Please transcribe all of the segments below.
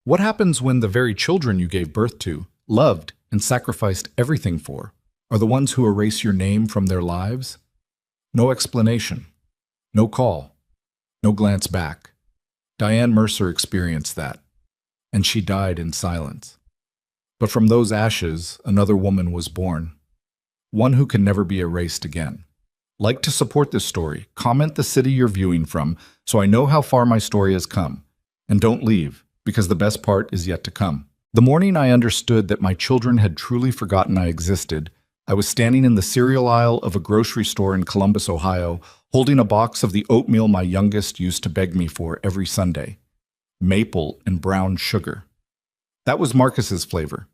What happens when the very children you gave birth to, loved, and sacrificed everything for, are the ones who erase your name from their lives? No explanation, no call, no glance back. Diane Mercer experienced that, and she died in silence. But from those ashes, another woman was born, one who can never be erased again. Like to support this story, comment the city you're viewing from so I know how far my story has come. And don't leave, because the best part is yet to come. The morning I understood that my children had truly forgotten I existed, I was standing in the cereal aisle of a grocery store in Columbus, Ohio, holding a box of the oatmeal my youngest used to beg me for every Sunday. Maple and brown sugar. That was Marcus's flavor.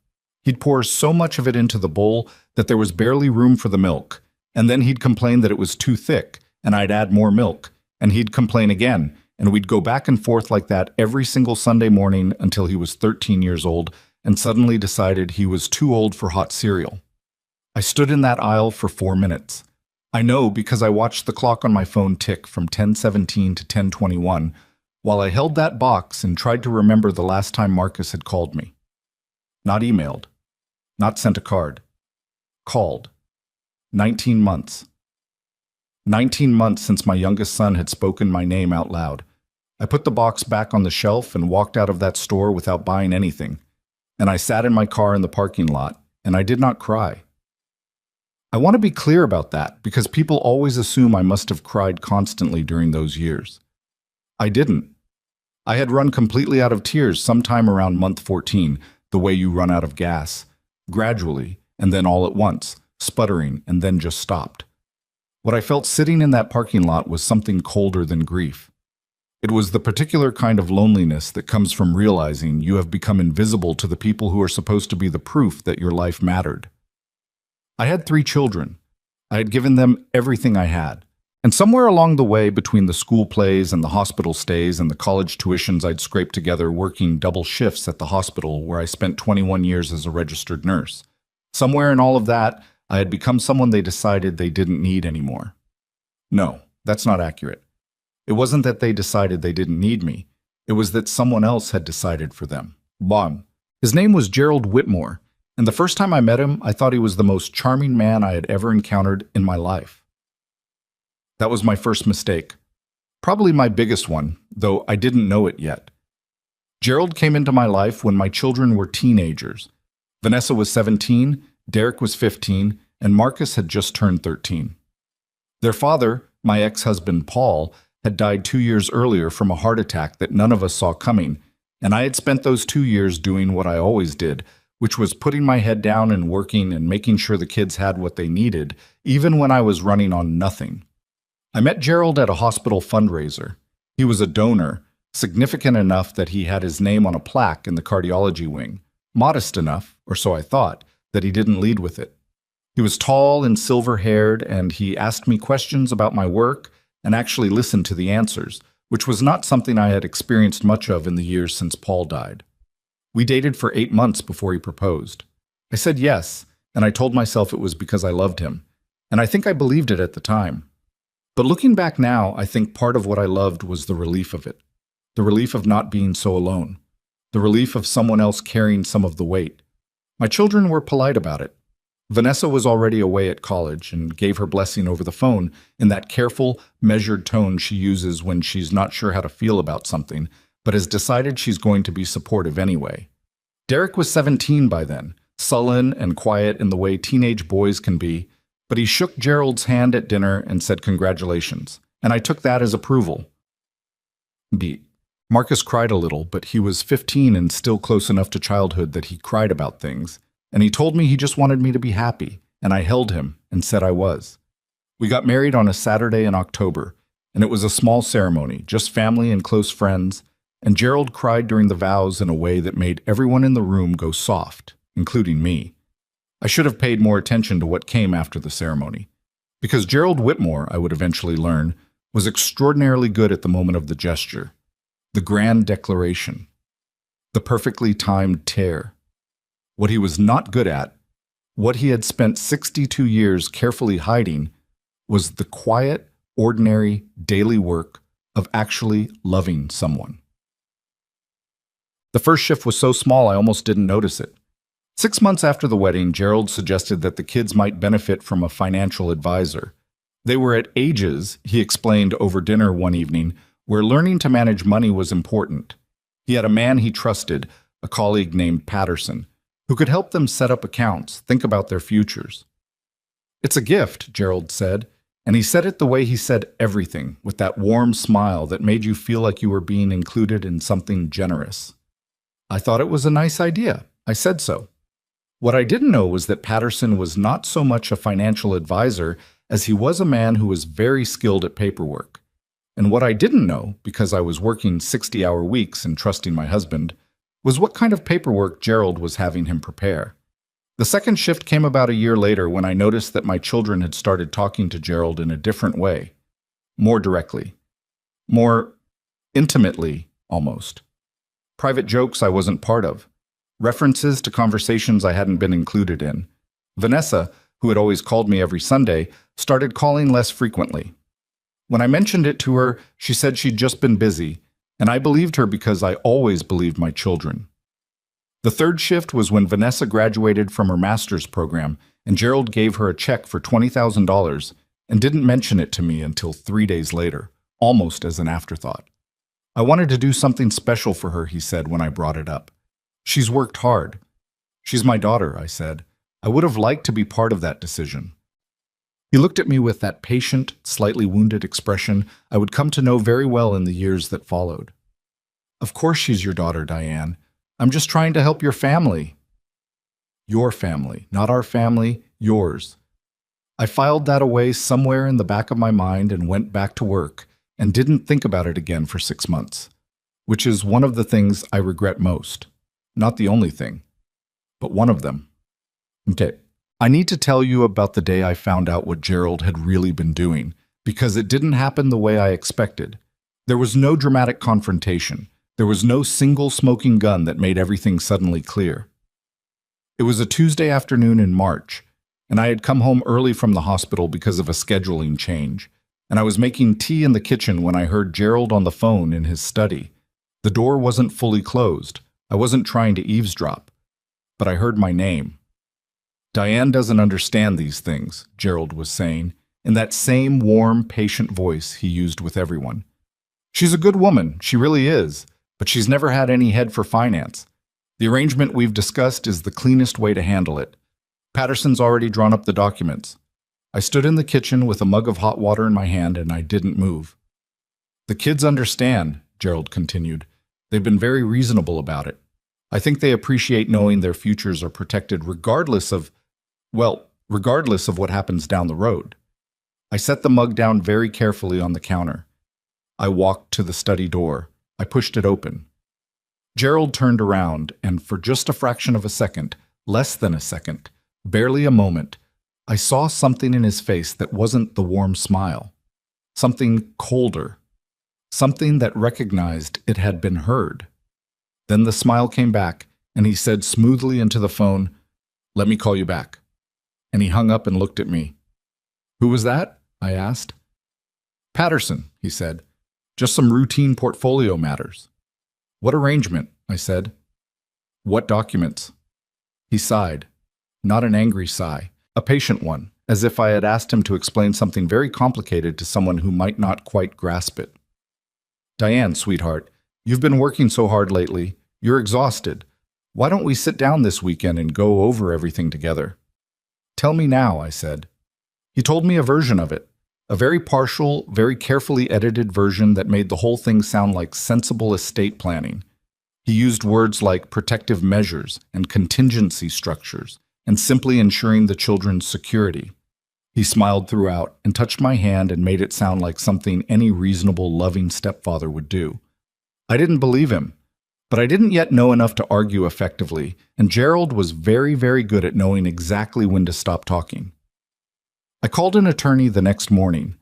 He'd pour so much of it into the bowl that there was barely room for the milk, and then he'd complain that it was too thick, and I'd add more milk, and he'd complain again, and we'd go back and forth like that every single Sunday morning until he was 13 years old and suddenly decided he was too old for hot cereal. I stood in that aisle for 4 minutes. I know because I watched the clock on my phone tick from 10:17 to 10:21 while I held that box and tried to remember the last time Marcus had called me. Not emailed. Not sent a card. Called. 19 months. 19 months since my youngest son had spoken my name out loud. I put the box back on the shelf and walked out of that store without buying anything. And I sat in my car in the parking lot, and I did not cry. I want to be clear about that because people always assume I must have cried constantly during those years. I didn't. I had run completely out of tears sometime around month 14, the way you run out of gas, gradually, and then all at once, sputtering, and then just stopped. What I felt sitting in that parking lot was something colder than grief. It was the particular kind of loneliness that comes from realizing you have become invisible to the people who are supposed to be the proof that your life mattered. I had 3 children. I had given them everything I had. And somewhere along the way, between the school plays and the hospital stays and the college tuitions I'd scraped together working double shifts at the hospital where I spent 21 years as a registered nurse, somewhere in all of that, I had become someone they decided they didn't need anymore. No, that's not accurate. It wasn't that they decided they didn't need me. It was that someone else had decided for them. Bon. His name was Gerald Whitmore, and the first time I met him, I thought he was the most charming man I had ever encountered in my life. That was my first mistake. Probably my biggest one, though I didn't know it yet. Gerald came into my life when my children were teenagers. Vanessa was 17, Derek was 15, and Marcus had just turned 13. Their father, my ex-husband Paul, had died 2 years earlier from a heart attack that none of us saw coming, and I had spent those 2 years doing what I always did, which was putting my head down and working and making sure the kids had what they needed, even when I was running on nothing. I met Gerald at a hospital fundraiser. He was a donor, significant enough that he had his name on a plaque in the cardiology wing, modest enough, or so I thought, that he didn't lead with it. He was tall and silver-haired, and he asked me questions about my work and actually listened to the answers, which was not something I had experienced much of in the years since Paul died. We dated for 8 months before he proposed. I said yes, and I told myself it was because I loved him, and I think I believed it at the time. But looking back now, I think part of what I loved was the relief of it, the relief of not being so alone, the relief of someone else carrying some of the weight. My children were polite about it. Vanessa was already away at college and gave her blessing over the phone in that careful, measured tone she uses when she's not sure how to feel about something, but has decided she's going to be supportive anyway. Derek was 17 by then, sullen and quiet in the way teenage boys can be, but he shook Gerald's hand at dinner and said congratulations, and I took that as approval. Beat. Marcus cried a little, but he was 15 and still close enough to childhood that he cried about things, and he told me he just wanted me to be happy, and I held him and said I was. We got married on a Saturday in October, and it was a small ceremony, just family and close friends, and Gerald cried during the vows in a way that made everyone in the room go soft, including me. I should have paid more attention to what came after the ceremony, because Gerald Whitmore, I would eventually learn, was extraordinarily good at the moment of the gesture, the grand declaration, the perfectly timed tear. What he was not good at, what he had spent 62 years carefully hiding, was the quiet, ordinary, daily work of actually loving someone. The first shift was so small I almost didn't notice it. 6 months after the wedding, Gerald suggested that the kids might benefit from a financial advisor. They were at ages, he explained over dinner one evening, where learning to manage money was important. He had a man he trusted, a colleague named Patterson, who could help them set up accounts, think about their futures. "It's a gift," Gerald said, and he said it the way he said everything, with that warm smile that made you feel like you were being included in something generous. I thought it was a nice idea. I said so. What I didn't know was that Patterson was not so much a financial advisor as he was a man who was very skilled at paperwork. And what I didn't know, because I was working 60-hour weeks and trusting my husband, was what kind of paperwork Gerald was having him prepare. The second shift came about a year later when I noticed that my children had started talking to Gerald in a different way. More directly. More intimately, almost. Private jokes I wasn't part of. References to conversations I hadn't been included in. Vanessa, who had always called me every Sunday, started calling less frequently. When I mentioned it to her, she said she'd just been busy, and I believed her because I always believed my children. The third shift was when Vanessa graduated from her master's program, and Gerald gave her a check for $20,000 and didn't mention it to me until 3 days later, almost as an afterthought. I wanted to do something special for her, he said when I brought it up. She's worked hard. She's my daughter, I said. I would have liked to be part of that decision. He looked at me with that patient, slightly wounded expression I would come to know very well in the years that followed. Of course she's your daughter, Diane. I'm just trying to help your family. Your family, not our family, yours. I filed that away somewhere in the back of my mind and went back to work and didn't think about it again for 6 months, which is one of the things I regret most. Not the only thing, but one of them. Okay, I need to tell you about the day I found out what Gerald had really been doing, because it didn't happen the way I expected. There was no dramatic confrontation. There was no single smoking gun that made everything suddenly clear. It was a Tuesday afternoon in March, and I had come home early from the hospital because of a scheduling change, and I was making tea in the kitchen when I heard Gerald on the phone in his study. The door wasn't fully closed. I wasn't trying to eavesdrop, but I heard my name. Diane doesn't understand these things, Gerald was saying, in that same warm, patient voice he used with everyone. She's a good woman, she really is, but she's never had any head for finance. The arrangement we've discussed is the cleanest way to handle it. Patterson's already drawn up the documents. I stood in the kitchen with a mug of hot water in my hand and I didn't move. The kids understand, Gerald continued. They've been very reasonable about it. I think they appreciate knowing their futures are protected regardless of what happens down the road. I set the mug down very carefully on the counter. I walked to the study door. I pushed it open. Gerald turned around, and for just a fraction of a second, less than a second, barely a moment, I saw something in his face that wasn't the warm smile. Something colder. Something that recognized it had been heard. Then the smile came back, and he said smoothly into the phone, "Let me call you back." And he hung up and looked at me. "Who was that?" I asked. "Patterson," he said. "Just some routine portfolio matters." "What arrangement?" I said. "What documents?" He sighed. Not an angry sigh, a patient one, as if I had asked him to explain something very complicated to someone who might not quite grasp it. "Diane, sweetheart, you've been working so hard lately. You're exhausted. Why don't we sit down this weekend and go over everything together?" "Tell me now," I said. He told me a version of it, a very partial, very carefully edited version that made the whole thing sound like sensible estate planning. He used words like protective measures and contingency structures and simply ensuring the children's security. He smiled throughout and touched my hand and made it sound like something any reasonable, loving stepfather would do. I didn't believe him, but I didn't yet know enough to argue effectively, and Gerald was very, very good at knowing exactly when to stop talking. I called an attorney the next morning,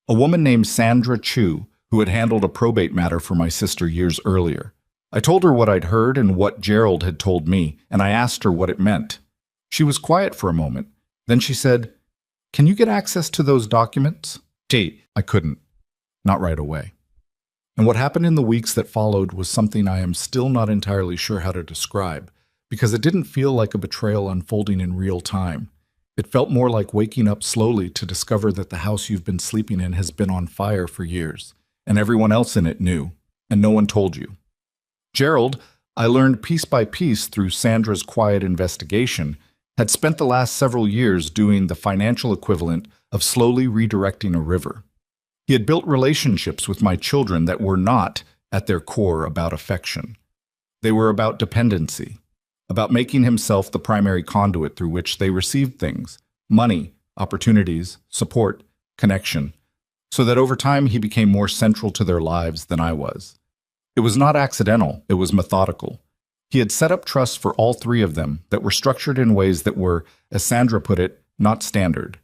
a woman named Sandra Chu, who had handled a probate matter for my sister years earlier. I told her what I'd heard and what Gerald had told me, and I asked her what it meant. She was quiet for a moment. Then she said, "Can you get access to those documents?" I couldn't. Not right away. And what happened in the weeks that followed was something I am still not entirely sure how to describe, because it didn't feel like a betrayal unfolding in real time. It felt more like waking up slowly to discover that the house you've been sleeping in has been on fire for years, and everyone else in it knew, and no one told you. Gerald, I learned piece by piece through Sandra's quiet investigation, had spent the last several years doing the financial equivalent of slowly redirecting a river. He had built relationships with my children that were not, at their core, about affection. They were about dependency, about making himself the primary conduit through which they received things, money, opportunities, support, connection, so that over time he became more central to their lives than I was. It was not accidental, it was methodical. He had set up trusts for all three of them that were structured in ways that were, as Sandra put it, not standard.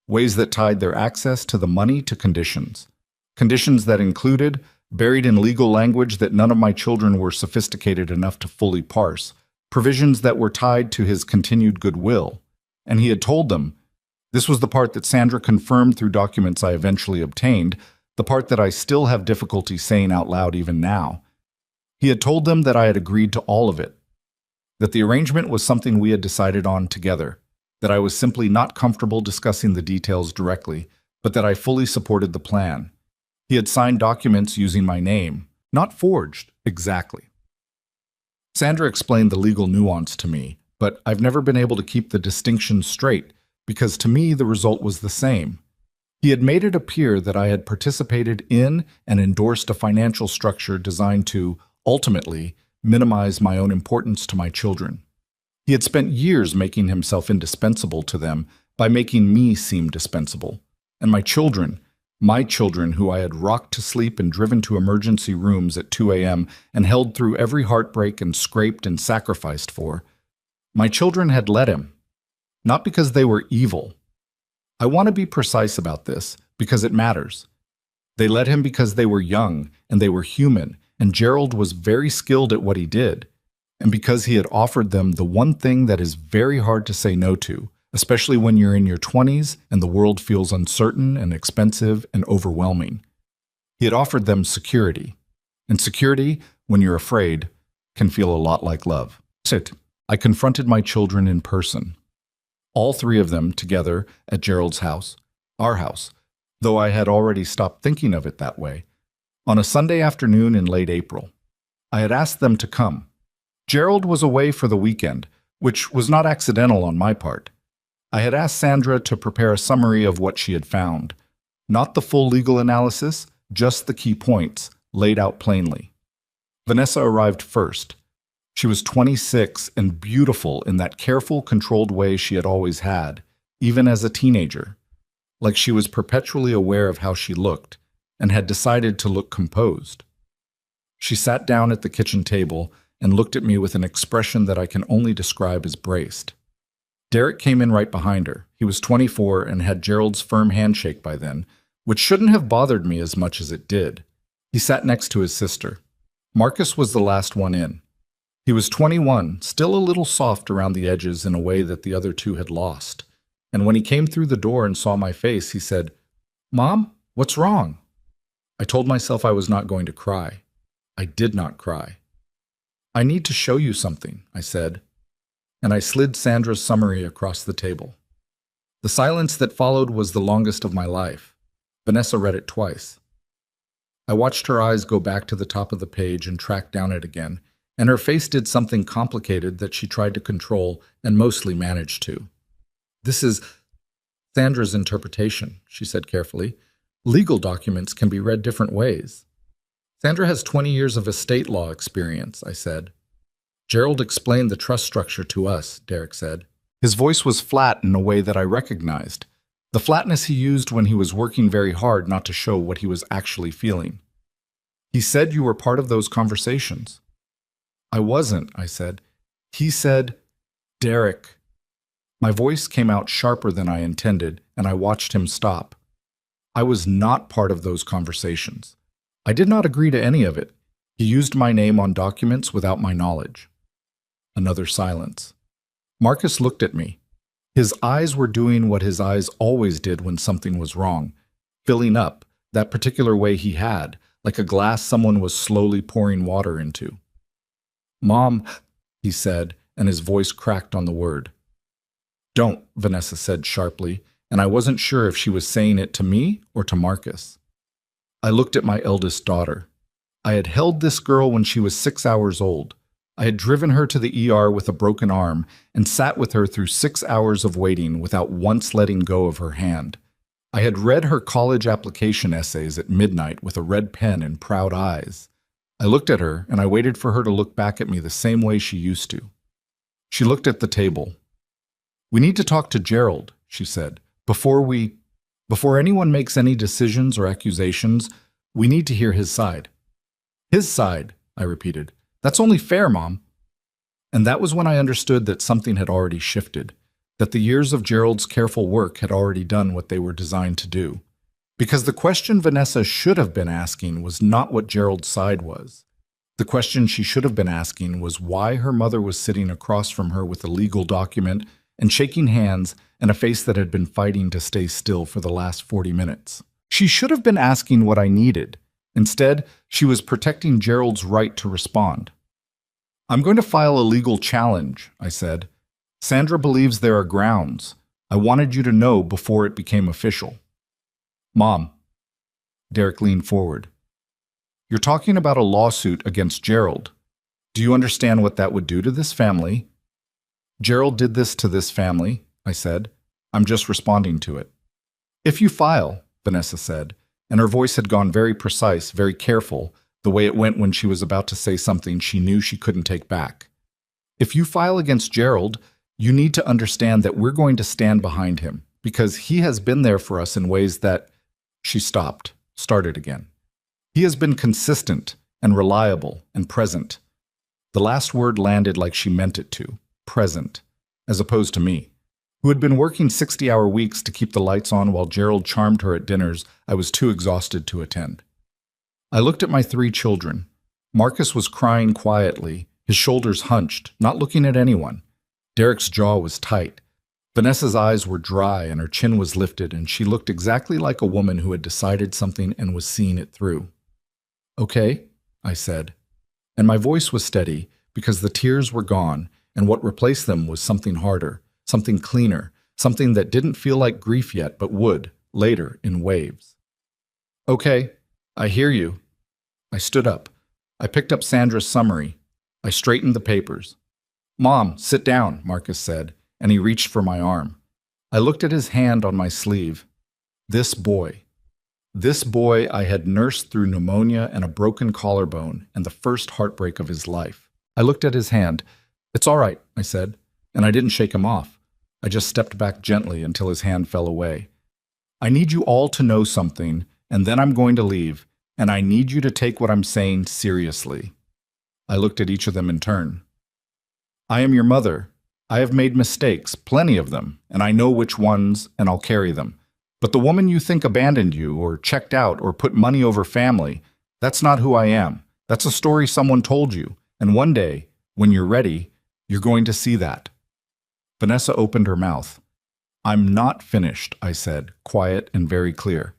Ways that tied their access to the money to conditions. Conditions that included, buried in legal language that none of my children were sophisticated enough to fully parse, provisions that were tied to his continued goodwill. And he had told them, this was the part that Sandra confirmed through documents I eventually obtained, the part that I still have difficulty saying out loud even now. He had told them that I had agreed to all of it, that the arrangement was something we had decided on together, that I was simply not comfortable discussing the details directly, but that I fully supported the plan. He had signed documents using my name, not forged, exactly. Sandra explained the legal nuance to me, but I've never been able to keep the distinction straight, because to me the result was the same. He had made it appear that I had participated in and endorsed a financial structure designed to, ultimately, minimize my own importance to my children. He had spent years making himself indispensable to them by making me seem dispensable. And my children who I had rocked to sleep and driven to emergency rooms at 2 a.m. and held through every heartbreak and scraped and sacrificed for, my children had let him. Not because they were evil. I want to be precise about this, because it matters. They let him because they were young, and they were human, and Gerald was very skilled at what he did, and because he had offered them the one thing that is very hard to say no to, especially when you're in your 20s and the world feels uncertain and expensive and overwhelming. He had offered them security, and security, when you're afraid, can feel a lot like love. I confronted my children in person. All three of them together at Gerald's house, our house, though I had already stopped thinking of it that way, on a Sunday afternoon in late April. I had asked them to come. Gerald was away for the weekend, which was not accidental on my part. I had asked Sandra to prepare a summary of what she had found. Not the full legal analysis, just the key points, laid out plainly. Vanessa arrived first. She was 26 and beautiful in that careful, controlled way she had always had, even as a teenager, like she was perpetually aware of how she looked and had decided to look composed. She sat down at the kitchen table and looked at me with an expression that I can only describe as braced. Derek came in right behind her. He was 24 and had Gerald's firm handshake by then, which shouldn't have bothered me as much as it did. He sat next to his sister. Marcus was the last one in. He was 21, still a little soft around the edges in a way that the other two had lost. And when he came through the door and saw my face, he said, "Mom, what's wrong?" I told myself I was not going to cry. I did not cry. "I need to show you something," I said, and I slid Sandra's summary across the table. The silence that followed was the longest of my life. Vanessa read it twice. I watched her eyes go back to the top of the page and track down it again, and her face did something complicated that she tried to control and mostly managed to. "This is Sandra's interpretation," she said carefully. "Legal documents can be read different ways." "Sandra has 20 years of estate law experience," I said. "Gerald explained the trust structure to us," Derek said. His voice was flat in a way that I recognized, the flatness he used when he was working very hard not to show what he was actually feeling. "He said you were part of those conversations." "I wasn't," I said. "He said, Derek." My voice came out sharper than I intended, and I watched him stop. I was not part of those conversations. I did not agree to any of it. He used my name on documents without my knowledge. Another silence. Marcus looked at me. His eyes were doing what his eyes always did when something was wrong, filling up, that particular way he had, like a glass someone was slowly pouring water into. "Mom," he said, and his voice cracked on the word. "Don't," Vanessa said sharply, and I wasn't sure if she was saying it to me or to Marcus. I looked at my eldest daughter. I had held this girl when she was 6 hours old. I had driven her to the ER with a broken arm and sat with her through 6 hours of waiting without once letting go of her hand. I had read her college application essays at midnight with a red pen and proud eyes. I looked at her and I waited for her to look back at me the same way she used to. She looked at the table. "We need to talk to Gerald," she said. Before anyone makes any decisions or accusations, we need to hear his side." "His side," I repeated. "That's only fair, Mom." And that was when I understood that something had already shifted, that the years of Gerald's careful work had already done what they were designed to do. Because the question Vanessa should have been asking was not what Gerald's side was. The question she should have been asking was why her mother was sitting across from her with a legal document and shaking hands and a face that had been fighting to stay still for the last 40 minutes. She should have been asking what I needed. Instead, she was protecting Gerald's right to respond. "I'm going to file a legal challenge," I said. "Sandra believes there are grounds. I wanted you to know before it became official." "Mom." Derek leaned forward. "You're talking about a lawsuit against Gerald. Do you understand what that would do to this family?" "Gerald did this to this family," I said. "I'm just responding to it." "If you file," Vanessa said, and her voice had gone very precise, very careful, the way it went when she was about to say something she knew she couldn't take back. "If you file against Gerald, you need to understand that we're going to stand behind him, because he has been there for us in ways that—" She stopped, started again. "He has been consistent and reliable and present." The last word landed like she meant it to, present, as opposed to me, who had been working 60-hour weeks to keep the lights on while Gerald charmed her at dinners I was too exhausted to attend. I looked at my 3 children. Marcus was crying quietly, his shoulders hunched, not looking at anyone. Derek's jaw was tight. Vanessa's eyes were dry and her chin was lifted, and she looked exactly like a woman who had decided something and was seeing it through. "Okay," I said. And my voice was steady because the tears were gone, and what replaced them was something harder, something cleaner, something that didn't feel like grief yet but would, later, in waves. "Okay, I hear you." I stood up. I picked up Sandra's summary. I straightened the papers. "Mom, sit down," Marcus said, and he reached for my arm. I looked at his hand on my sleeve. This boy I had nursed through pneumonia and a broken collarbone and the first heartbreak of his life. I looked at his hand. "It's all right," I said, and I didn't shake him off. I just stepped back gently until his hand fell away. "I need you all to know something, and then I'm going to leave, and I need you to take what I'm saying seriously." I looked at each of them in turn. "I am your mother. I have made mistakes, plenty of them, and I know which ones, and I'll carry them. But the woman you think abandoned you, or checked out, or put money over family, that's not who I am. That's a story someone told you, and one day, when you're ready, you're going to see that." Vanessa opened her mouth. "I'm not finished," I said, quiet and very clear.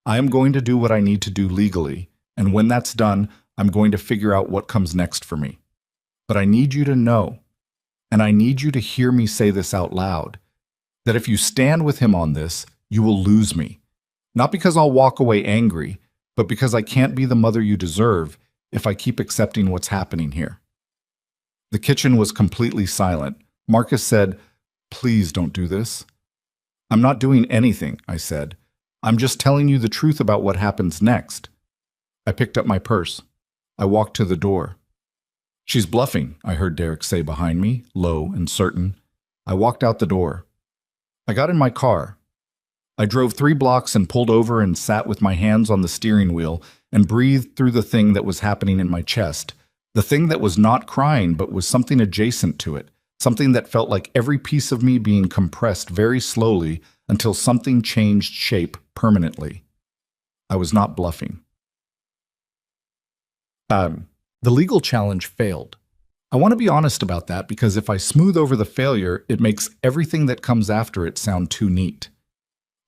"I am going to do what I need to do legally, and when that's done, I'm going to figure out what comes next for me. But I need you to know, and I need you to hear me say this out loud, that if you stand with him on this, you will lose me. Not because I'll walk away angry, but because I can't be the mother you deserve if I keep accepting what's happening here." The kitchen was completely silent. Marcus said, "Please don't do this." "I'm not doing anything," I said. "I'm just telling you the truth about what happens next." I picked up my purse. I walked to the door. "She's bluffing," I heard Derek say behind me, low and certain. I walked out the door. I got in my car. I drove 3 blocks and pulled over and sat with my hands on the steering wheel and breathed through the thing that was happening in my chest, the thing that was not crying but was something adjacent to it, something that felt like every piece of me being compressed very slowly until something changed shape permanently. I was not bluffing. The legal challenge failed. I want to be honest about that because if I smooth over the failure, it makes everything that comes after it sound too neat.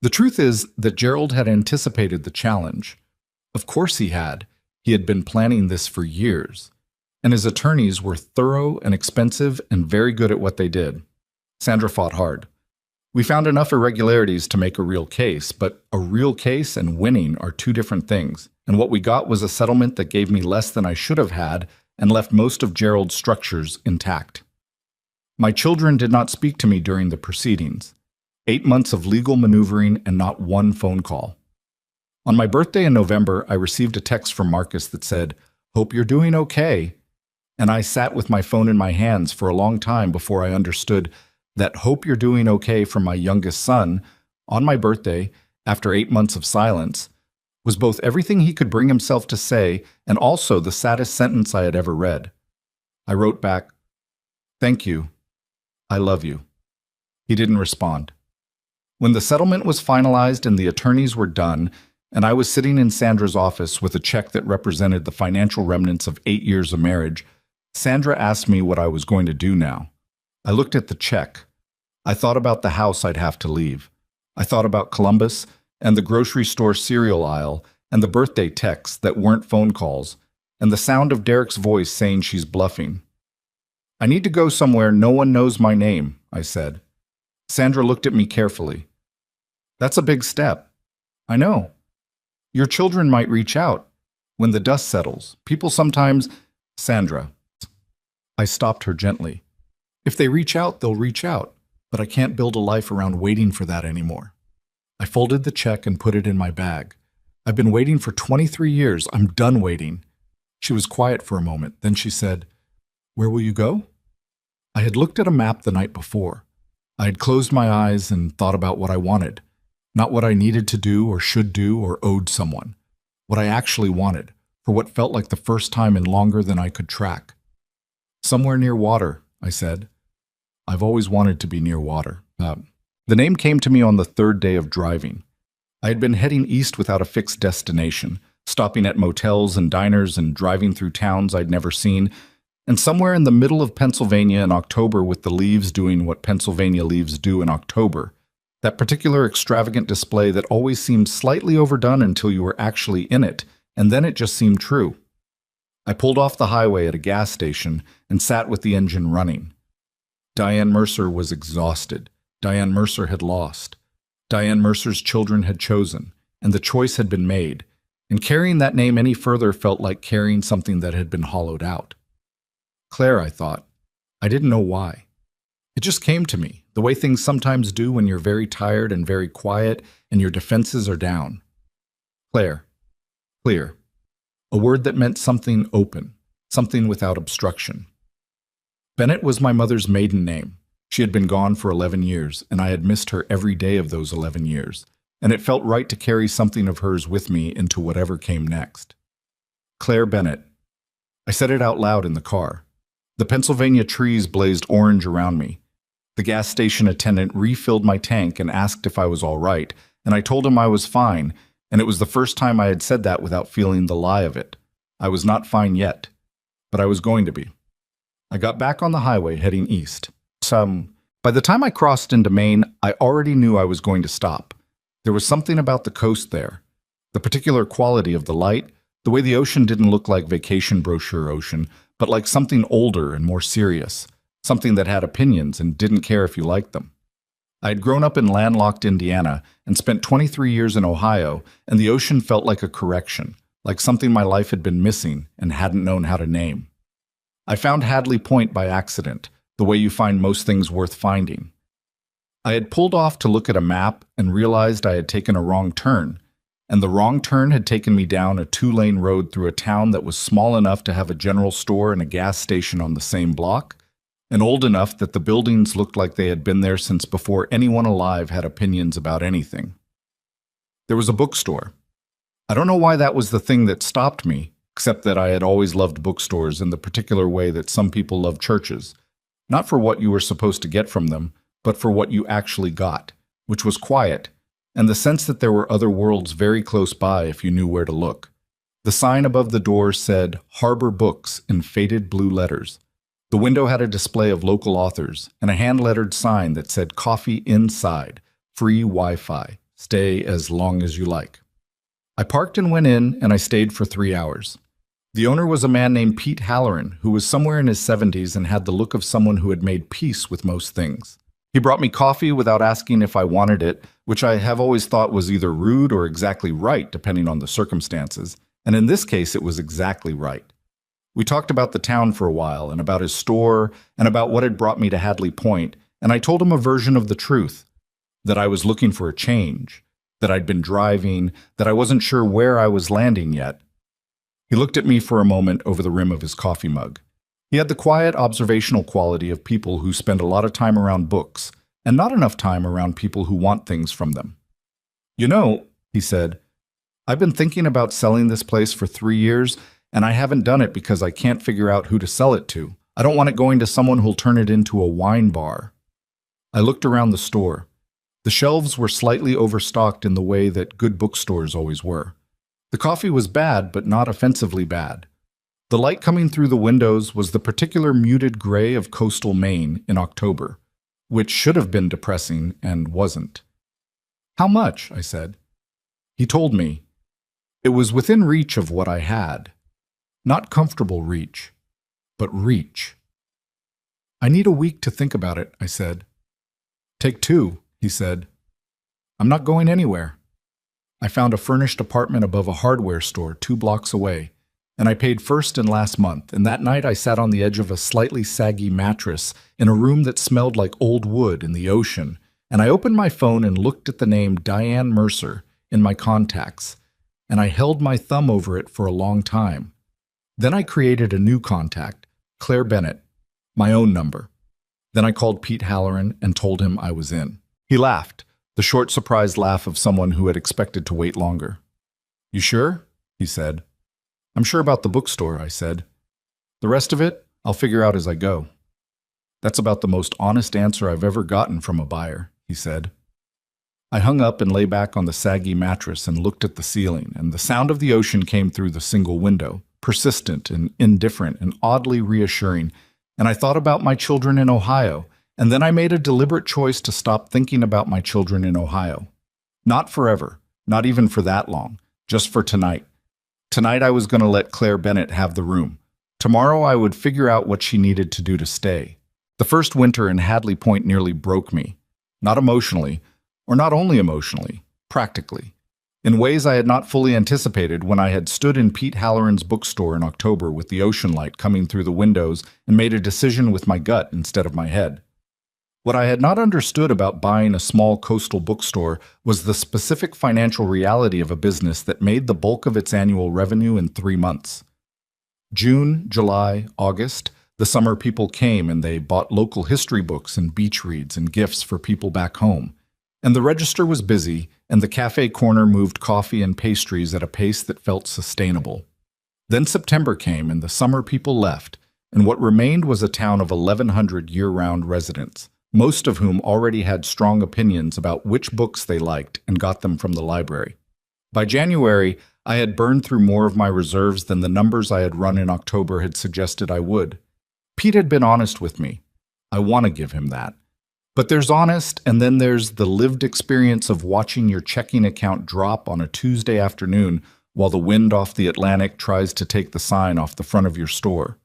The truth is that Gerald had anticipated the challenge. Of course he had. He had been planning this for years. And his attorneys were thorough and expensive and very good at what they did. Sandra fought hard. We found enough irregularities to make a real case, but a real case and winning are two different things. And what we got was a settlement that gave me less than I should have had and left most of Gerald's structures intact. My children did not speak to me during the proceedings. 8 months of legal maneuvering and not one phone call. On my birthday in November, I received a text from Marcus that said, "Hope you're doing okay." And I sat with my phone in my hands for a long time before I understood that "hope you're doing okay" from my youngest son, on my birthday, after 8 months of silence, was both everything he could bring himself to say and also the saddest sentence I had ever read. I wrote back, "Thank you. I love you." He didn't respond. When the settlement was finalized and the attorneys were done, and I was sitting in Sandra's office with a check that represented the financial remnants of 8 years of marriage, Sandra asked me what I was going to do now. I looked at the check. I thought about the house I'd have to leave. I thought about Columbus and the grocery store cereal aisle and the birthday texts that weren't phone calls and the sound of Derek's voice saying she's bluffing. "I need to go somewhere no one knows my name," I said. Sandra looked at me carefully. "That's a big step." "I know. Your children might reach out. When the dust settles, people sometimes—" "Sandra." I stopped her gently. "If they reach out, they'll reach out, but I can't build a life around waiting for that anymore." I folded the check and put it in my bag. "I've been waiting for 23 years. I'm done waiting." She was quiet for a moment. Then she said, "Where will you go?" I had looked at a map the night before. I had closed my eyes and thought about what I wanted, not what I needed to do or should do or owed someone. What I actually wanted, for what felt like the first time in longer than I could track. "Somewhere near water," I said. I've always wanted to be near water. The name came to me on the third day of driving. I had been heading east without a fixed destination, stopping at motels and diners and driving through towns I'd never seen, and somewhere in the middle of Pennsylvania in October with the leaves doing what Pennsylvania leaves do in October, that particular extravagant display that always seemed slightly overdone until you were actually in it, and then it just seemed true. I pulled off the highway at a gas station and sat with the engine running. Diane Mercer was exhausted. Diane Mercer had lost. Diane Mercer's children had chosen, and the choice had been made, and carrying that name any further felt like carrying something that had been hollowed out. Claire, I thought. I didn't know why. It just came to me, the way things sometimes do when you're very tired and very quiet and your defenses are down. Claire. Clear. A word that meant something open, something without obstruction. Bennett was my mother's maiden name. She had been gone for 11 years, and I had missed her every day of those 11 years, and it felt right to carry something of hers with me into whatever came next. Claire Bennett. I said it out loud in the car. The Pennsylvania trees blazed orange around me. The gas station attendant refilled my tank and asked if I was all right, and I told him I was fine, and it was the first time I had said that without feeling the lie of it. I was not fine yet, but I was going to be. I got back on the highway heading east. By the time I crossed into Maine, I already knew I was going to stop. There was something about the coast there. The particular quality of the light, the way the ocean didn't look like vacation brochure ocean, but like something older and more serious, something that had opinions and didn't care if you liked them. I had grown up in landlocked Indiana and spent 23 years in Ohio, and the ocean felt like a correction, like something my life had been missing and hadn't known how to name. I found Hadley Point by accident, the way you find most things worth finding. I had pulled off to look at a map and realized I had taken a wrong turn, and the wrong turn had taken me down a 2-lane road through a town that was small enough to have a general store and a gas station on the same block, and old enough that the buildings looked like they had been there since before anyone alive had opinions about anything. There was a bookstore. I don't know why that was the thing that stopped me, except that I had always loved bookstores in the particular way that some people love churches, not for what you were supposed to get from them, but for what you actually got, which was quiet, and the sense that there were other worlds very close by if you knew where to look. The sign above the door said Harbor Books in faded blue letters. The window had a display of local authors and a hand-lettered sign that said Coffee Inside, free Wi-Fi, stay as long as you like. I parked and went in, and I stayed for 3 hours. The owner was a man named Pete Halloran, who was somewhere in his 70s and had the look of someone who had made peace with most things. He brought me coffee without asking if I wanted it, which I have always thought was either rude or exactly right, depending on the circumstances, and in this case it was exactly right. We talked about the town for a while, and about his store, and about what had brought me to Hadley Point, and I told him a version of the truth, that I was looking for a change, that I'd been driving, that I wasn't sure where I was landing yet. He looked at me for a moment over the rim of his coffee mug. He had the quiet, observational quality of people who spend a lot of time around books, and not enough time around people who want things from them. "You know," he said, "I've been thinking about selling this place for 3 years, and I haven't done it because I can't figure out who to sell it to. I don't want it going to someone who'll turn it into a wine bar." I looked around the store. The shelves were slightly overstocked in the way that good bookstores always were. The coffee was bad, but not offensively bad. The light coming through the windows was the particular muted gray of coastal Maine in October, which should have been depressing and wasn't. "How much?" I said. He told me. It was within reach of what I had. Not comfortable reach, but reach. "I need a week to think about it," I said. "Take 2, he said. "I'm not going anywhere." I found a furnished apartment above a hardware store 2 blocks away, and I paid first and last month, and that night I sat on the edge of a slightly saggy mattress in a room that smelled like old wood in the ocean, and I opened my phone and looked at the name Diane Mercer in my contacts, and I held my thumb over it for a long time. Then I created a new contact, Claire Bennett, my own number. Then I called Pete Halloran and told him I was in. He laughed, the short, surprised laugh of someone who had expected to wait longer. "You sure?" he said. "I'm sure about the bookstore," I said. "The rest of it, I'll figure out as I go." "That's about the most honest answer I've ever gotten from a buyer," he said. I hung up and lay back on the saggy mattress and looked at the ceiling, and the sound of the ocean came through the single window, persistent and indifferent and oddly reassuring, and I thought about my children in Ohio, and then I made a deliberate choice to stop thinking about my children in Ohio. Not forever, not even for that long, just for tonight. Tonight I was going to let Claire Bennett have the room. Tomorrow I would figure out what she needed to do to stay. The first winter in Hadley Point nearly broke me. Not emotionally, or not only emotionally, practically. In ways I had not fully anticipated when I had stood in Pete Halloran's bookstore in October with the ocean light coming through the windows and made a decision with my gut instead of my head. What I had not understood about buying a small coastal bookstore was the specific financial reality of a business that made the bulk of its annual revenue in 3 months. June, July, August, the summer people came and they bought local history books and beach reads and gifts for people back home. And the register was busy, and the cafe corner moved coffee and pastries at a pace that felt sustainable. Then September came and the summer people left, and what remained was a town of 1,100 year-round residents, most of whom already had strong opinions about which books they liked and got them from the library. By January, I had burned through more of my reserves than the numbers I had run in October had suggested I would. Pete had been honest with me. I want to give him that. But there's honest, and then there's the lived experience of watching your checking account drop on a Tuesday afternoon while the wind off the Atlantic tries to take the sign off the front of your store.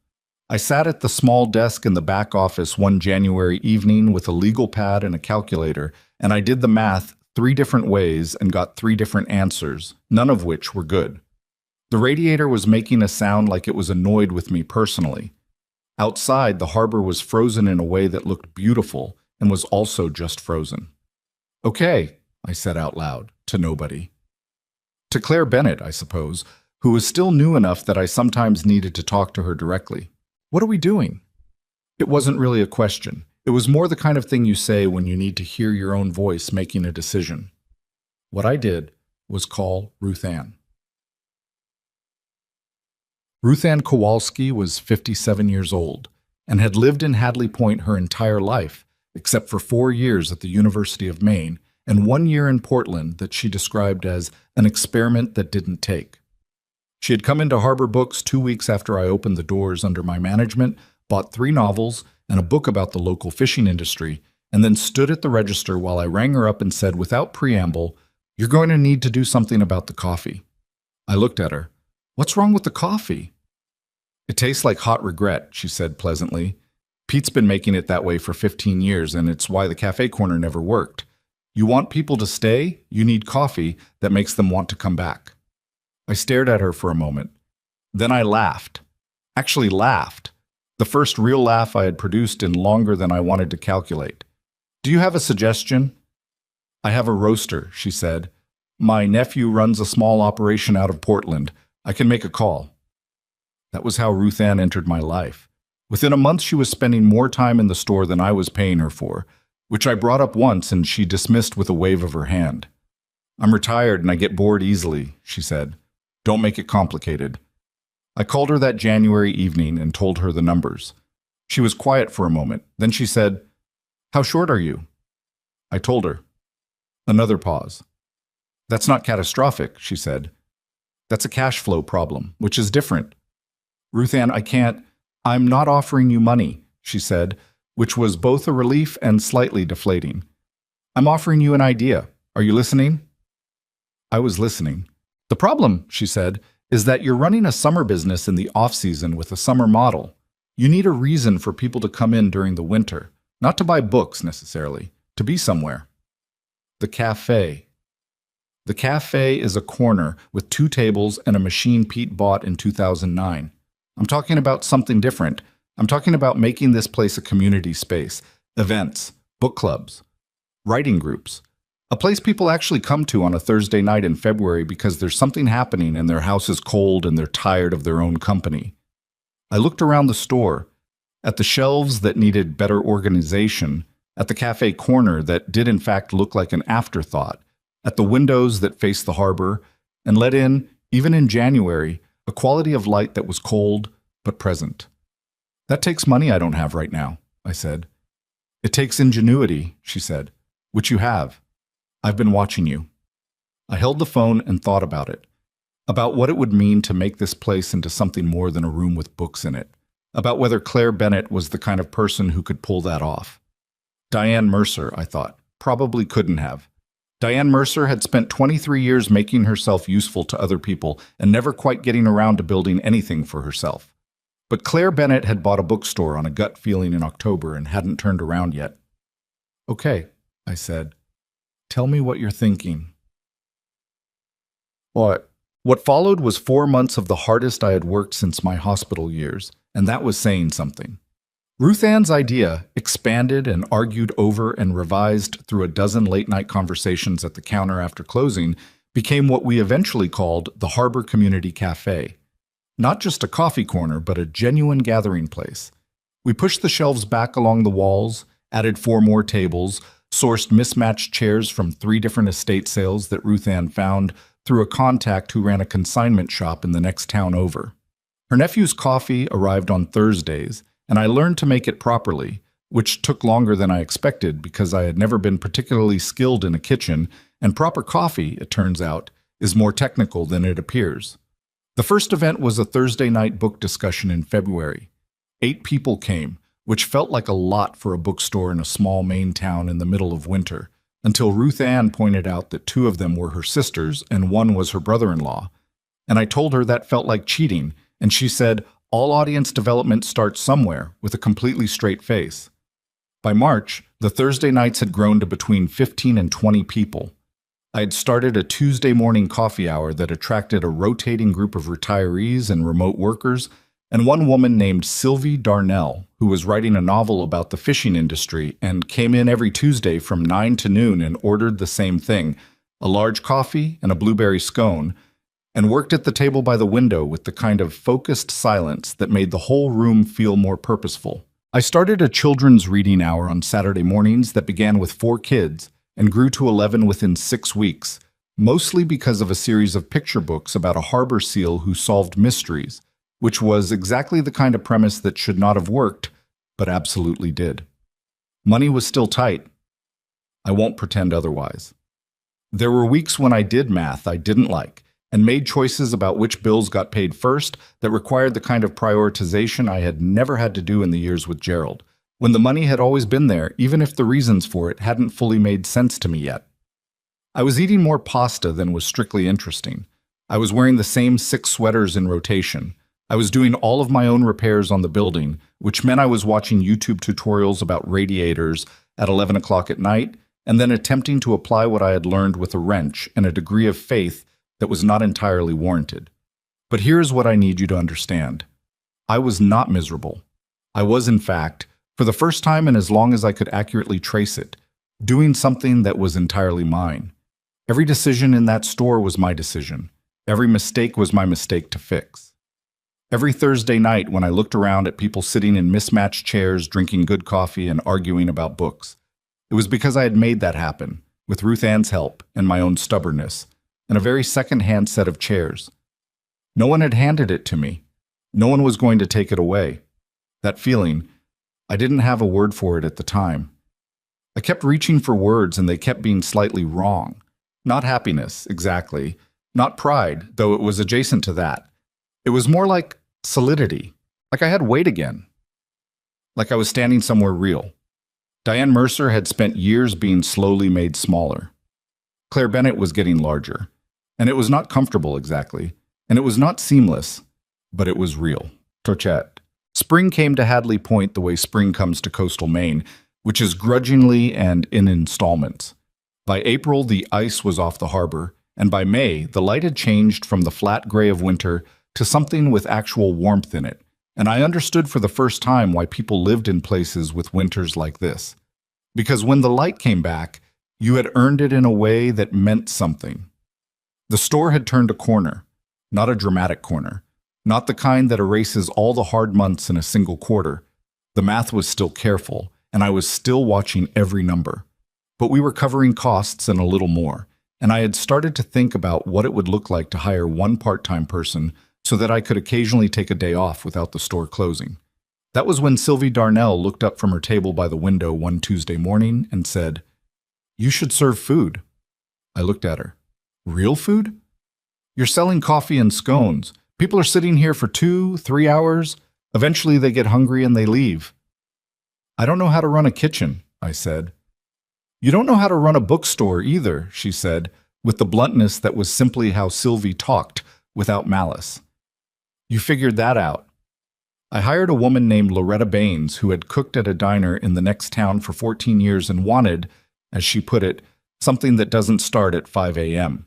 I sat at the small desk in the back office one January evening with a legal pad and a calculator, and I did the math 3 different ways and got 3 different answers, none of which were good. The radiator was making a sound like it was annoyed with me personally. Outside, the harbor was frozen in a way that looked beautiful and was also just frozen. "Okay," I said out loud, to nobody. To Claire Bennett, I suppose, who was still new enough that I sometimes needed to talk to her directly. "What are we doing?" It wasn't really a question. It was more the kind of thing you say when you need to hear your own voice making a decision. What I did was call Ruth Ann. Ruth Ann Kowalski was 57 years old and had lived in Hadley Point her entire life, except for 4 years at the University of Maine and 1 year in Portland that she described as an experiment that didn't take. She had come into Harbor Books 2 weeks after I opened the doors under my management, bought 3 novels and a book about the local fishing industry, and then stood at the register while I rang her up and said without preamble, "You're going to need to do something about the coffee." I looked at her. What's wrong with the coffee? It tastes like hot regret, she said pleasantly. Pete's been making it that way for 15 years, and it's why the cafe corner never worked. You want people to stay, you need coffee that makes them want to come back. I stared at her for a moment. Then I laughed. Actually laughed. The first real laugh I had produced in longer than I wanted to calculate. Do you have a suggestion? I have a roaster, she said. My nephew runs a small operation out of Portland. I can make a call. That was how Ruth Ann entered my life. Within a month, she was spending more time in the store than I was paying her for, which I brought up once and she dismissed with a wave of her hand. I'm retired and I get bored easily, she said. Don't make it complicated. I called her that January evening and told her the numbers. She was quiet for a moment. Then she said, How short are you? I told her. Another pause. That's not catastrophic, she said. That's a cash flow problem, which is different. Ruth Ann, I'm not offering you money, she said, which was both a relief and slightly deflating. I'm offering you an idea. Are you listening? I was listening. The problem, she said, is that you're running a summer business in the off-season with a summer model. You need a reason for people to come in during the winter, not to buy books necessarily, to be somewhere. The cafe. The cafe is a corner with 2 tables and a machine Pete bought in 2009. I'm talking about something different. I'm talking about making this place a community space, events, book clubs, writing groups, a place people actually come to on a Thursday night in February because there's something happening and their house is cold and they're tired of their own company. I looked around the store, at the shelves that needed better organization, at the cafe corner that did in fact look like an afterthought, at the windows that faced the harbor, and let in, even in January, a quality of light that was cold but present. That takes money I don't have right now, I said. It takes ingenuity, she said, which you have. I've been watching you. I held the phone and thought about it, about what it would mean to make this place into something more than a room with books in it, about whether Claire Bennett was the kind of person who could pull that off. Diane Mercer, I thought, probably couldn't have. Diane Mercer had spent 23 years making herself useful to other people and never quite getting around to building anything for herself. But Claire Bennett had bought a bookstore on a gut feeling in October and hadn't turned around yet. Okay, I said. Tell me what you're thinking. What followed was 4 months of the hardest I had worked since my hospital years, and that was saying something. Ruth Ann's idea, expanded and argued over and revised through a dozen late-night conversations at the counter after closing, became what we eventually called the Harbor Community Cafe. Not just a coffee corner, but a genuine gathering place. We pushed the shelves back along the walls, added 4 more tables, sourced mismatched chairs from 3 different estate sales that Ruth Ann found through a contact who ran a consignment shop in the next town over. Her nephew's coffee arrived on Thursdays, and I learned to make it properly, which took longer than I expected because I had never been particularly skilled in a kitchen, and proper coffee, it turns out, is more technical than it appears. The first event was a Thursday night book discussion in February. 8 people came, which felt like a lot for a bookstore in a small Maine town in the middle of winter, until Ruth Ann pointed out that 2 of them were her sisters and 1 was her brother-in-law. And I told her that felt like cheating, and she said, all audience development starts somewhere, with a completely straight face. By March, the Thursday nights had grown to between 15 and 20 people. I had started a Tuesday morning coffee hour that attracted a rotating group of retirees and remote workers, and one woman named Sylvie Darnell, who was writing a novel about the fishing industry and came in every Tuesday from 9 to noon and ordered the same thing, a large coffee and a blueberry scone, and worked at the table by the window with the kind of focused silence that made the whole room feel more purposeful. I started a children's reading hour on Saturday mornings that began with 4 kids and grew to 11 within 6 weeks, mostly because of a series of picture books about a harbor seal who solved mysteries, which was exactly the kind of premise that should not have worked, but absolutely did. Money was still tight. I won't pretend otherwise. There were weeks when I did math I didn't like, and made choices about which bills got paid first that required the kind of prioritization I had never had to do in the years with Gerald, when the money had always been there, even if the reasons for it hadn't fully made sense to me yet. I was eating more pasta than was strictly interesting. I was wearing the same 6 sweaters in rotation. I was doing all of my own repairs on the building, which meant I was watching YouTube tutorials about radiators at 11 o'clock at night, and then attempting to apply what I had learned with a wrench and a degree of faith that was not entirely warranted. But here's what I need you to understand. I was not miserable. I was, in fact, for the first time and as long as I could accurately trace it, doing something that was entirely mine. Every decision in that store was my decision. Every mistake was my mistake to fix. Every Thursday night when I looked around at people sitting in mismatched chairs, drinking good coffee and arguing about books, it was because I had made that happen, with Ruth Ann's help and my own stubbornness, and a very second-hand set of chairs. No one had handed it to me. No one was going to take it away. That feeling, I didn't have a word for it at the time. I kept reaching for words and they kept being slightly wrong. Not happiness, exactly. Not pride, though it was adjacent to that. It was more like solidity, like I had weight again. Like I was standing somewhere real. Diane Mercer had spent years being slowly made smaller. Claire Bennett was getting larger. And it was not comfortable exactly. And it was not seamless, but it was real. Torchette. Spring came to Hadley Point the way spring comes to coastal Maine, which is grudgingly and in installments. By April, the ice was off the harbor, and by May, the light had changed from the flat gray of winter to something with actual warmth in it, and I understood for the first time why people lived in places with winters like this. Because when the light came back, you had earned it in a way that meant something. The store had turned a corner, not a dramatic corner, not the kind that erases all the hard months in a single quarter. The math was still careful, and I was still watching every number. But we were covering costs and a little more, and I had started to think about what it would look like to hire one part-time person so that I could occasionally take a day off without the store closing. That was when Sylvie Darnell looked up from her table by the window one Tuesday morning and said, "You should serve food." I looked at her. "Real food? You're selling coffee and scones. People are sitting here for 2-3 hours. Eventually they get hungry and they leave." "I don't know how to run a kitchen," I said. "You don't know how to run a bookstore either," she said, with the bluntness that was simply how Sylvie talked, without malice. "You figured that out." I hired a woman named Loretta Baines who had cooked at a diner in the next town for 14 years and wanted, as she put it, something that doesn't start at 5 a.m.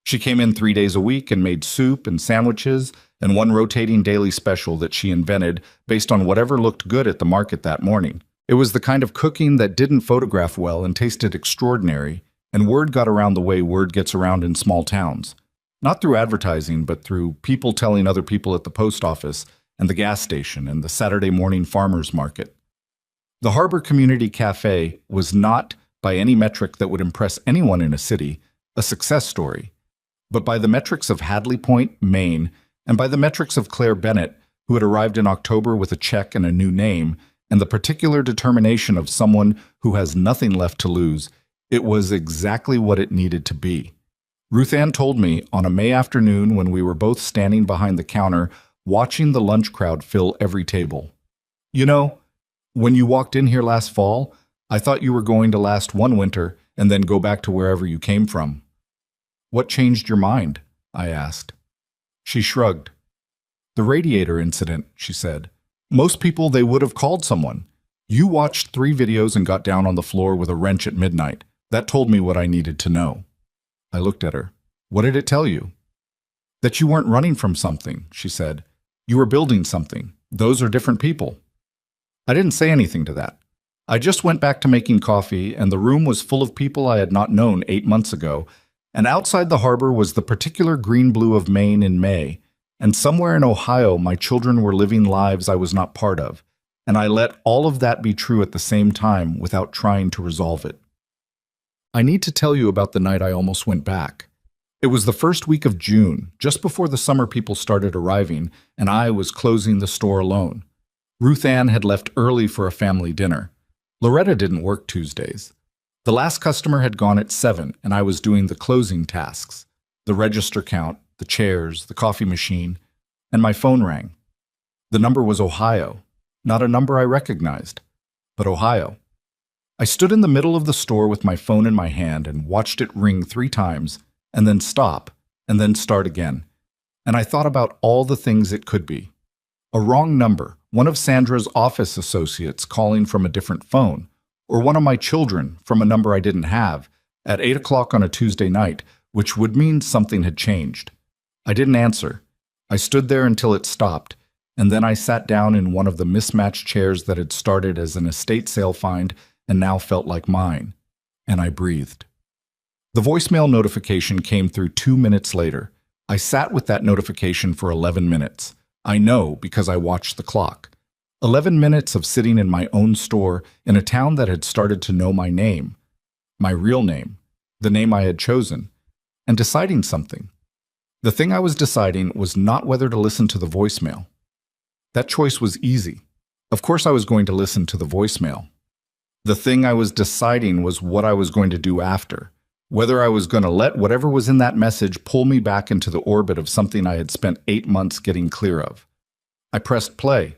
She came in 3 days a week and made soup and sandwiches and one rotating daily special that she invented based on whatever looked good at the market that morning. It was the kind of cooking that didn't photograph well and tasted extraordinary, and word got around the way word gets around in small towns. Not through advertising, but through people telling other people at the post office and the gas station and the Saturday morning farmers market. The Harbor Community Cafe was not, by any metric that would impress anyone in a city, a success story, but by the metrics of Hadley Point, Maine, and by the metrics of Claire Bennett, who had arrived in October with a check and a new name, and the particular determination of someone who has nothing left to lose, it was exactly what it needed to be. Ruth Ann told me on a May afternoon when we were both standing behind the counter watching the lunch crowd fill every table. "You know, when you walked in here last fall, I thought you were going to last one winter and then go back to wherever you came from." "What changed your mind?" I asked. She shrugged. "The radiator incident," she said. "Most people, they would have called someone. You watched 3 videos and got down on the floor with a wrench at midnight. That told me what I needed to know." I looked at her. "What did it tell you?" "That you weren't running from something," she said. "You were building something. Those are different people." I didn't say anything to that. I just went back to making coffee, and the room was full of people I had not known 8 months ago, and outside the harbor was the particular green-blue of Maine in May, and somewhere in Ohio my children were living lives I was not part of, and I let all of that be true at the same time without trying to resolve it. I need to tell you about the night I almost went back. It was the first week of June, just before the summer people started arriving, and I was closing the store alone. Ruth Ann had left early for a family dinner. Loretta didn't work Tuesdays. The last customer had gone at 7, and I was doing the closing tasks, the register count, the chairs, the coffee machine, and my phone rang. The number was Ohio, not a number I recognized, but Ohio. I stood in the middle of the store with my phone in my hand and watched it ring 3 times, and then stop, and then start again. And I thought about all the things it could be. A wrong number, one of Sandra's office associates calling from a different phone, or one of my children from a number I didn't have, at 8 o'clock on a Tuesday night, which would mean something had changed. I didn't answer. I stood there until it stopped, and then I sat down in one of the mismatched chairs that had started as an estate sale find and now felt like mine, and I breathed. The voicemail notification came through 2 minutes later. I sat with that notification for 11 minutes. I know because I watched the clock. 11 minutes of sitting in my own store in a town that had started to know my name, my real name, the name I had chosen, and deciding something. The thing I was deciding was not whether to listen to the voicemail. That choice was easy. Of course I was going to listen to the voicemail. The thing I was deciding was what I was going to do after, whether I was going to let whatever was in that message pull me back into the orbit of something I had spent 8 months getting clear of. I pressed play.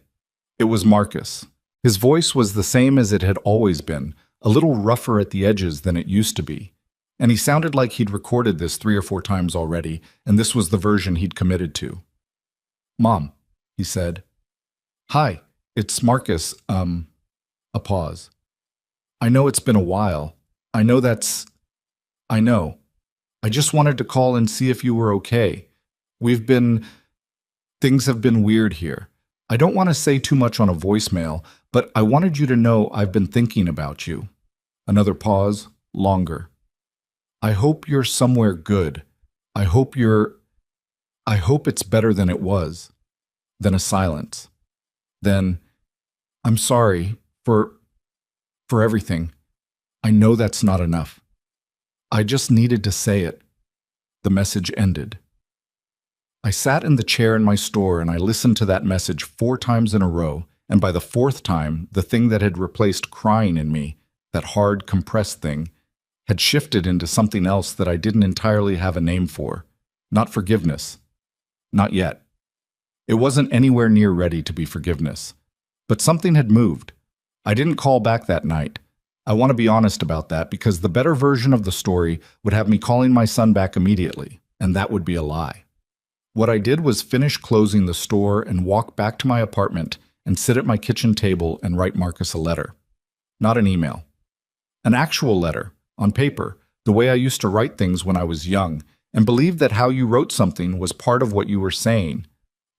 It was Marcus. His voice was the same as it had always been, a little rougher at the edges than it used to be. And he sounded like he'd recorded this 3 or 4 times already, and this was the version he'd committed to. "Mom," he said. "Hi, it's Marcus, a pause. "I know it's been a while. I know. I just wanted to call and see if you were okay. Things have been weird here. I don't want to say too much on a voicemail, but I wanted you to know I've been thinking about you." Another pause, longer. "I hope you're somewhere good. I hope it's better than it was." Then a silence. Then, "I'm sorry for everything. I know that's not enough. I just needed to say it." The message ended. I sat in the chair in my store and I listened to that message 4 times in a row, and by the 4th time, the thing that had replaced crying in me, that hard, compressed thing, had shifted into something else that I didn't entirely have a name for. Not forgiveness. Not yet. It wasn't anywhere near ready to be forgiveness. But something had moved. I didn't call back that night. I want to be honest about that because the better version of the story would have me calling my son back immediately, and that would be a lie. What I did was finish closing the store and walk back to my apartment and sit at my kitchen table and write Marcus a letter. Not an email. An actual letter, on paper, the way I used to write things when I was young, and believed that how you wrote something was part of what you were saying.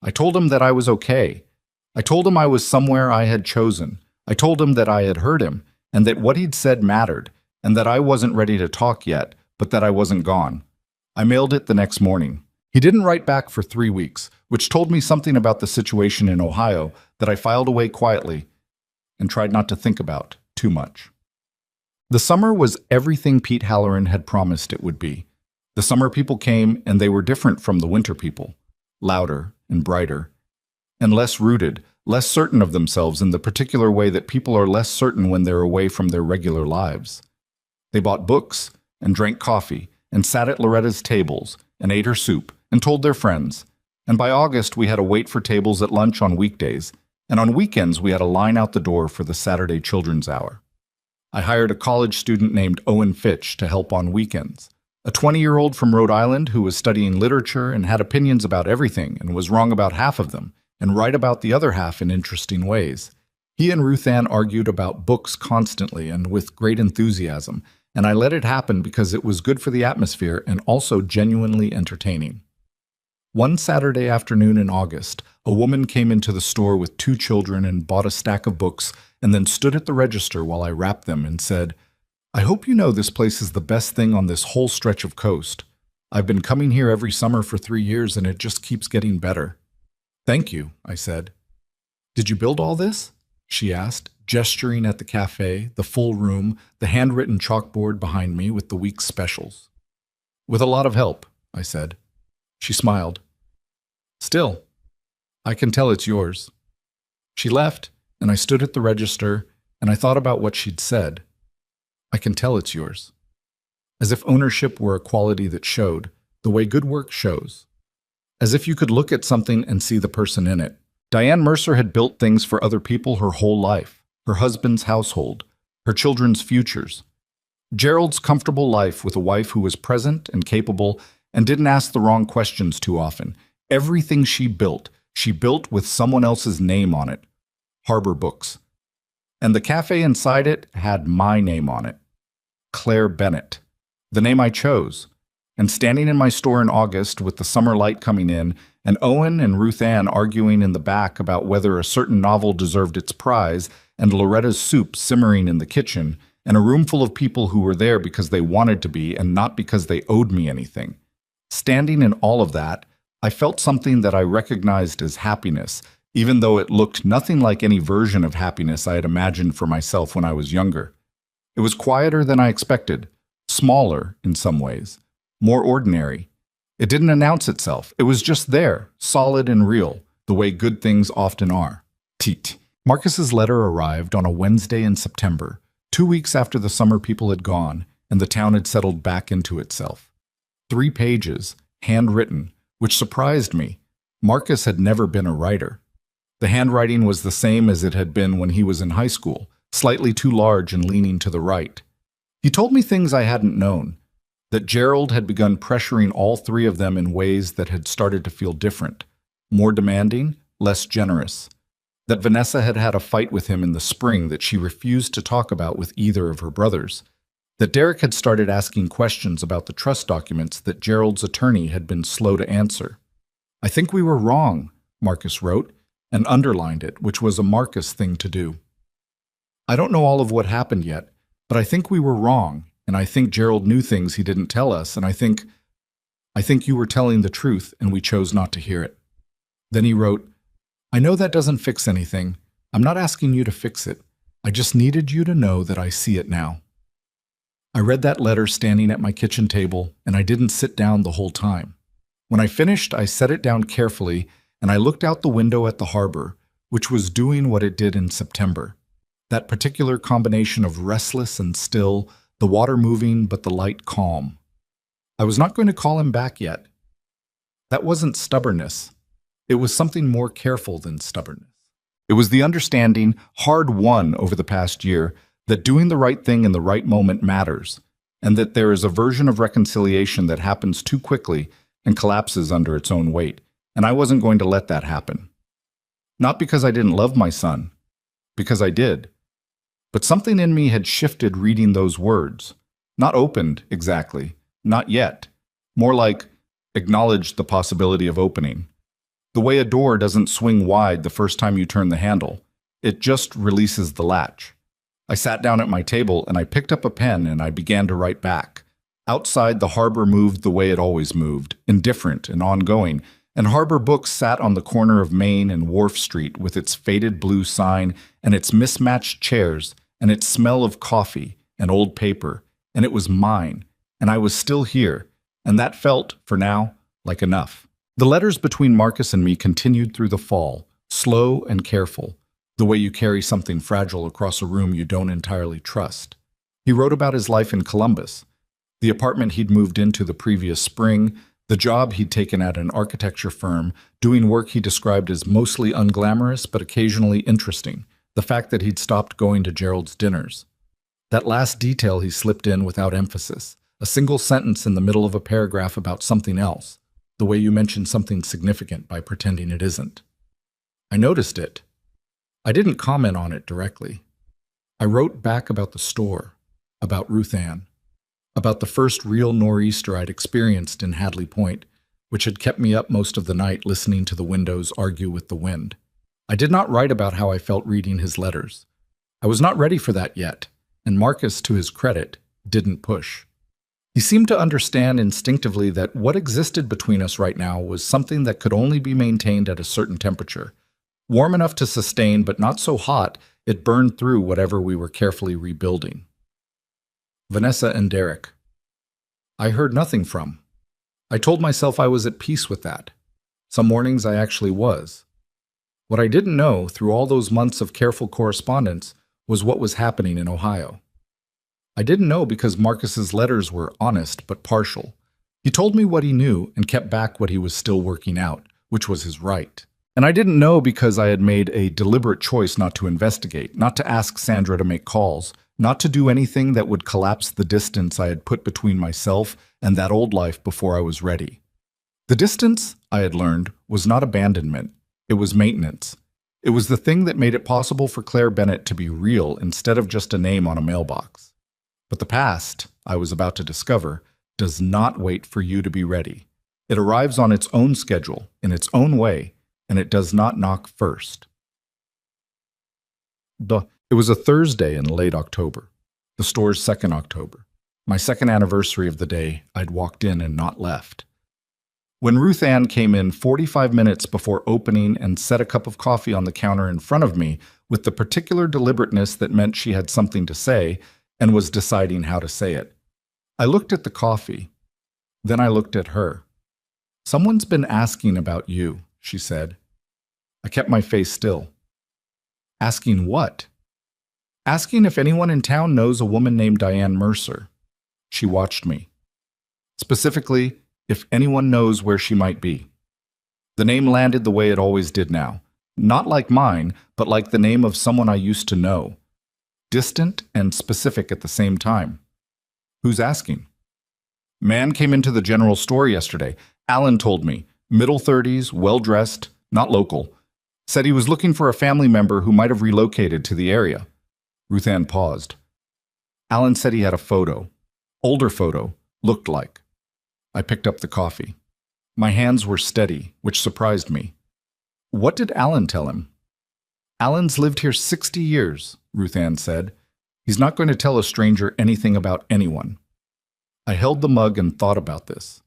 I told him that I was okay. I told him I was somewhere I had chosen. I told him that I had heard him, and that what he'd said mattered, and that I wasn't ready to talk yet, but that I wasn't gone. I mailed it the next morning. He didn't write back for 3 weeks, which told me something about the situation in Ohio that I filed away quietly and tried not to think about too much. The summer was everything Pete Halloran had promised it would be. The summer people came, and they were different from the winter people, louder and brighter, and less rooted, less certain of themselves in the particular way that people are less certain when they're away from their regular lives. They bought books and drank coffee and sat at Loretta's tables and ate her soup and told their friends. And by August, we had to wait for tables at lunch on weekdays, and on weekends we had a line out the door for the Saturday Children's Hour. I hired a college student named Owen Fitch to help on weekends, a 20-year-old from Rhode Island who was studying literature and had opinions about everything and was wrong about half of them, and right about the other half in interesting ways. He and Ruth Ann argued about books constantly and with great enthusiasm, and I let it happen because it was good for the atmosphere and also genuinely entertaining. One Saturday afternoon in August, a woman came into the store with 2 children and bought a stack of books and then stood at the register while I wrapped them and said, "I hope you know this place is the best thing on this whole stretch of coast. I've been coming here every summer for 3 years and it just keeps getting better." "Thank you," I said. "Did you build all this?" she asked, gesturing at the cafe, the full room, the handwritten chalkboard behind me with the week's specials. "With a lot of help," I said. She smiled. "Still, I can tell it's yours." She left, and I stood at the register, and I thought about what she'd said. "I can tell it's yours." As if ownership were a quality that showed, the way good work shows. As if you could look at something and see the person in it. Diane Mercer had built things for other people her whole life, her husband's household, her children's futures. Gerald's comfortable life with a wife who was present and capable and didn't ask the wrong questions too often. Everything she built with someone else's name on it. Harbor Books. And the cafe inside it had my name on it. Claire Bennett. The name I chose. And standing in my store in August with the summer light coming in, and Owen and Ruth Ann arguing in the back about whether a certain novel deserved its prize, and Loretta's soup simmering in the kitchen, and a room full of people who were there because they wanted to be and not because they owed me anything. Standing in all of that, I felt something that I recognized as happiness, even though it looked nothing like any version of happiness I had imagined for myself when I was younger. It was quieter than I expected, smaller in some ways, more ordinary. It didn't announce itself. It was just there, solid and real, the way good things often are. Teet. Marcus's letter arrived on a Wednesday in September, 2 weeks after the summer people had gone and the town had settled back into itself. 3 pages, handwritten, which surprised me. Marcus had never been a writer. The handwriting was the same as it had been when he was in high school, slightly too large and leaning to the right. He told me things I hadn't known, that Gerald had begun pressuring all 3 of them in ways that had started to feel different, more demanding, less generous. That Vanessa had had a fight with him in the spring that she refused to talk about with either of her brothers. That Derek had started asking questions about the trust documents that Gerald's attorney had been slow to answer. "I think we were wrong," Marcus wrote, and underlined it, which was a Marcus thing to do. "I don't know all of what happened yet, but I think we were wrong, and I think Gerald knew things he didn't tell us, and I think you were telling the truth, and we chose not to hear it." Then he wrote, "I know that doesn't fix anything. I'm not asking you to fix it. I just needed you to know that I see it now." I read that letter standing at my kitchen table, and I didn't sit down the whole time. When I finished, I set it down carefully, and I looked out the window at the harbor, which was doing what it did in September. That particular combination of restless and still, the water moving but the light calm. I was not going to call him back yet. That wasn't stubbornness. It was something more careful than stubbornness. It was the understanding, hard-won over the past year, that doing the right thing in the right moment matters, and that there is a version of reconciliation that happens too quickly and collapses under its own weight, and I wasn't going to let that happen. Not because I didn't love my son, because I did. But something in me had shifted reading those words. Not opened, exactly. Not yet. More like acknowledged the possibility of opening. The way a door doesn't swing wide the first time you turn the handle. It just releases the latch. I sat down at my table and I picked up a pen and I began to write back. Outside, the harbor moved the way it always moved, indifferent and ongoing, and Harbor Books sat on the corner of Main and Wharf Street with its faded blue sign and its mismatched chairs and its smell of coffee and old paper, and it was mine, and I was still here, and that felt, for now, like enough. The letters between Marcus and me continued through the fall, slow and careful, the way you carry something fragile across a room you don't entirely trust. He wrote about his life in Columbus, the apartment he'd moved into the previous spring, the job he'd taken at an architecture firm, doing work he described as mostly unglamorous but occasionally interesting, the fact that he'd stopped going to Gerald's dinners. That last detail he slipped in without emphasis, a single sentence in the middle of a paragraph about something else, the way you mention something significant by pretending it isn't. I noticed it. I didn't comment on it directly. I wrote back about the store, about Ruth Ann, about the first real nor'easter I'd experienced in Hadley Point, which had kept me up most of the night listening to the windows argue with the wind. I did not write about how I felt reading his letters. I was not ready for that yet, and Marcus, to his credit, didn't push. He seemed to understand instinctively that what existed between us right now was something that could only be maintained at a certain temperature, warm enough to sustain but not so hot it burned through whatever we were carefully rebuilding. Vanessa and Derek. I heard nothing from. I told myself I was at peace with that. Some mornings I actually was. What I didn't know, through all those months of careful correspondence, was what was happening in Ohio. I didn't know because Marcus's letters were honest but partial. He told me what he knew and kept back what he was still working out, which was his right. And I didn't know because I had made a deliberate choice not to investigate, not to ask Sandra to make calls, not to do anything that would collapse the distance I had put between myself and that old life before I was ready. The distance, I had learned, was not abandonment. It was maintenance. It was the thing that made it possible for Claire Bennett to be real instead of just a name on a mailbox. But the past, I was about to discover, does not wait for you to be ready. It arrives on its own schedule, in its own way, and it does not knock first. It was a Thursday in late October, the store's second October, my second anniversary of the day I'd walked in and not left. When Ruth Ann came in 45 minutes before opening and set a cup of coffee on the counter in front of me with the particular deliberateness that meant she had something to say and was deciding how to say it, I looked at the coffee. Then I looked at her. "Someone's been asking about you," she said. I kept my face still. "Asking what?" "Asking if anyone in town knows a woman named Diane Mercer." She watched me. "Specifically, if anyone knows where she might be." The name landed the way it always did now. Not like mine, but like the name of someone I used to know. Distant and specific at the same time. "Who's asking?" "Man came into the general store yesterday. Alan told me. Middle 30s, well-dressed, not local. Said he was looking for a family member who might have relocated to the area." Ruth Ann paused. "Alan said he had a photo. Older photo. Looked like." I picked up the coffee. My hands were steady, which surprised me. "What did Alan tell him?" "Alan's lived here 60 years, Ruth Ann said. He's not going to tell a stranger anything about anyone." I held the mug and thought about this.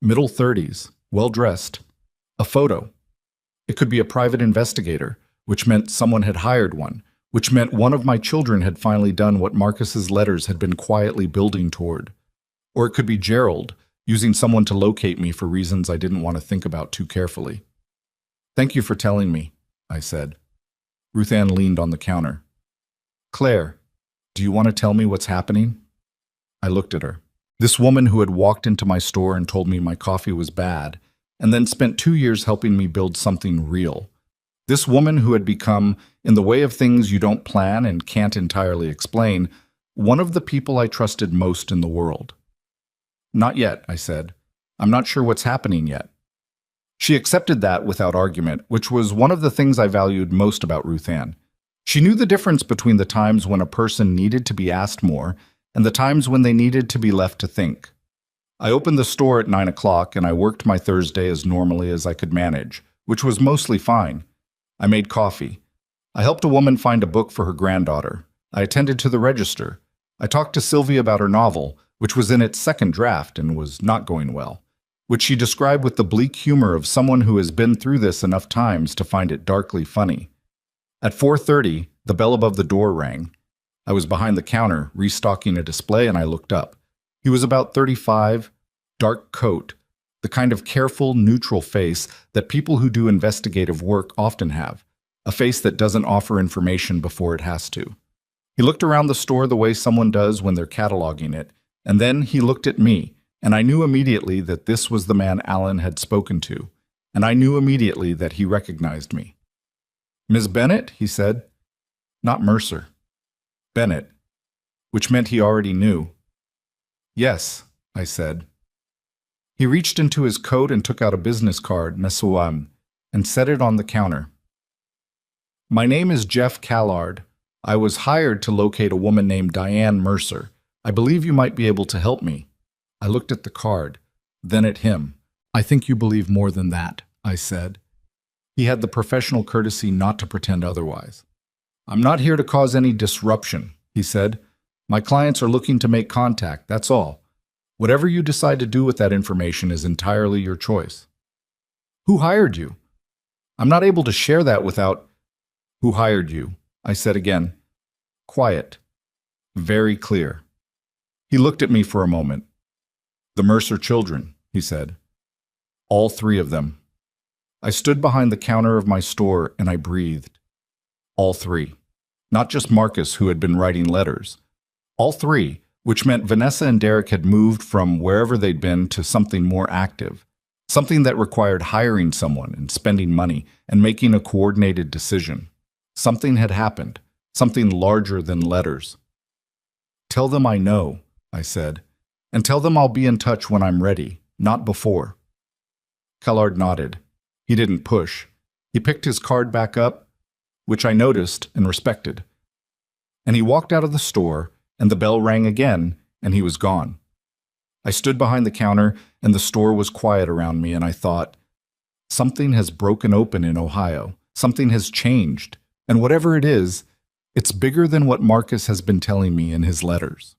Middle 30s, well-dressed. A photo. It could be a private investigator, which meant someone had hired one, which meant one of my children had finally done what Marcus's letters had been quietly building toward. Or it could be Gerald, using someone to locate me for reasons I didn't want to think about too carefully. "Thank you for telling me," I said. Ruth Ann leaned on the counter. "Claire, do you want to tell me what's happening?" I looked at her. This woman who had walked into my store and told me my coffee was bad, and then spent 2 years helping me build something real. This woman who had become, in the way of things you don't plan and can't entirely explain, one of the people I trusted most in the world. "Not yet," I said. "I'm not sure what's happening yet." She accepted that without argument, which was one of the things I valued most about Ruth Ann. She knew the difference between the times when a person needed to be asked more and the times when they needed to be left to think. I opened the store at 9 o'clock and I worked my Thursday as normally as I could manage, which was mostly fine. I made coffee. I helped a woman find a book for her granddaughter. I attended to the register. I talked to Sylvia about her novel, which was in its second draft and was not going well, which she described with the bleak humor of someone who has been through this enough times to find it darkly funny. At 4:30, the bell above the door rang. I was behind the counter, restocking a display, and I looked up. He was about 35, dark coat, the kind of careful, neutral face that people who do investigative work often have, a face that doesn't offer information before it has to. He looked around the store the way someone does when they're cataloging it, and then he looked at me, and I knew immediately that this was the man Alan had spoken to, and I knew immediately that he recognized me. "Miss Bennett?" he said. "Not Mercer. Bennett," which meant he already knew. "Yes," I said. He reached into his coat and took out a business card, Mesuam, and set it on the counter. "My name is Jeff Callard. I was hired to locate a woman named Diane Mercer. I believe you might be able to help me." I looked at the card, then at him. "I think you believe more than that," I said. He had the professional courtesy not to pretend otherwise. "I'm not here to cause any disruption," he said. "My clients are looking to make contact, that's all. Whatever you decide to do with that information is entirely your choice." "Who hired you?" "I'm not able to share that without—" "Who hired you?" I said again. Quiet. Very clear. He looked at me for a moment. "The Mercer children," he said. "All 3 of them." I stood behind the counter of my store and I breathed. All 3. Not just Marcus, who had been writing letters. All 3, which meant Vanessa and Derek had moved from wherever they'd been to something more active. Something that required hiring someone and spending money and making a coordinated decision. Something had happened. Something larger than letters. Tell them I know, I said, and tell them I'll be in touch when I'm ready, not before. Kellard nodded. He didn't push. He picked his card back up, which I noticed and respected. And he walked out of the store, and the bell rang again, and he was gone. I stood behind the counter, and the store was quiet around me, and I thought, something has broken open in Ohio. Something has changed, and whatever it is, it's bigger than what Marcus has been telling me in his letters.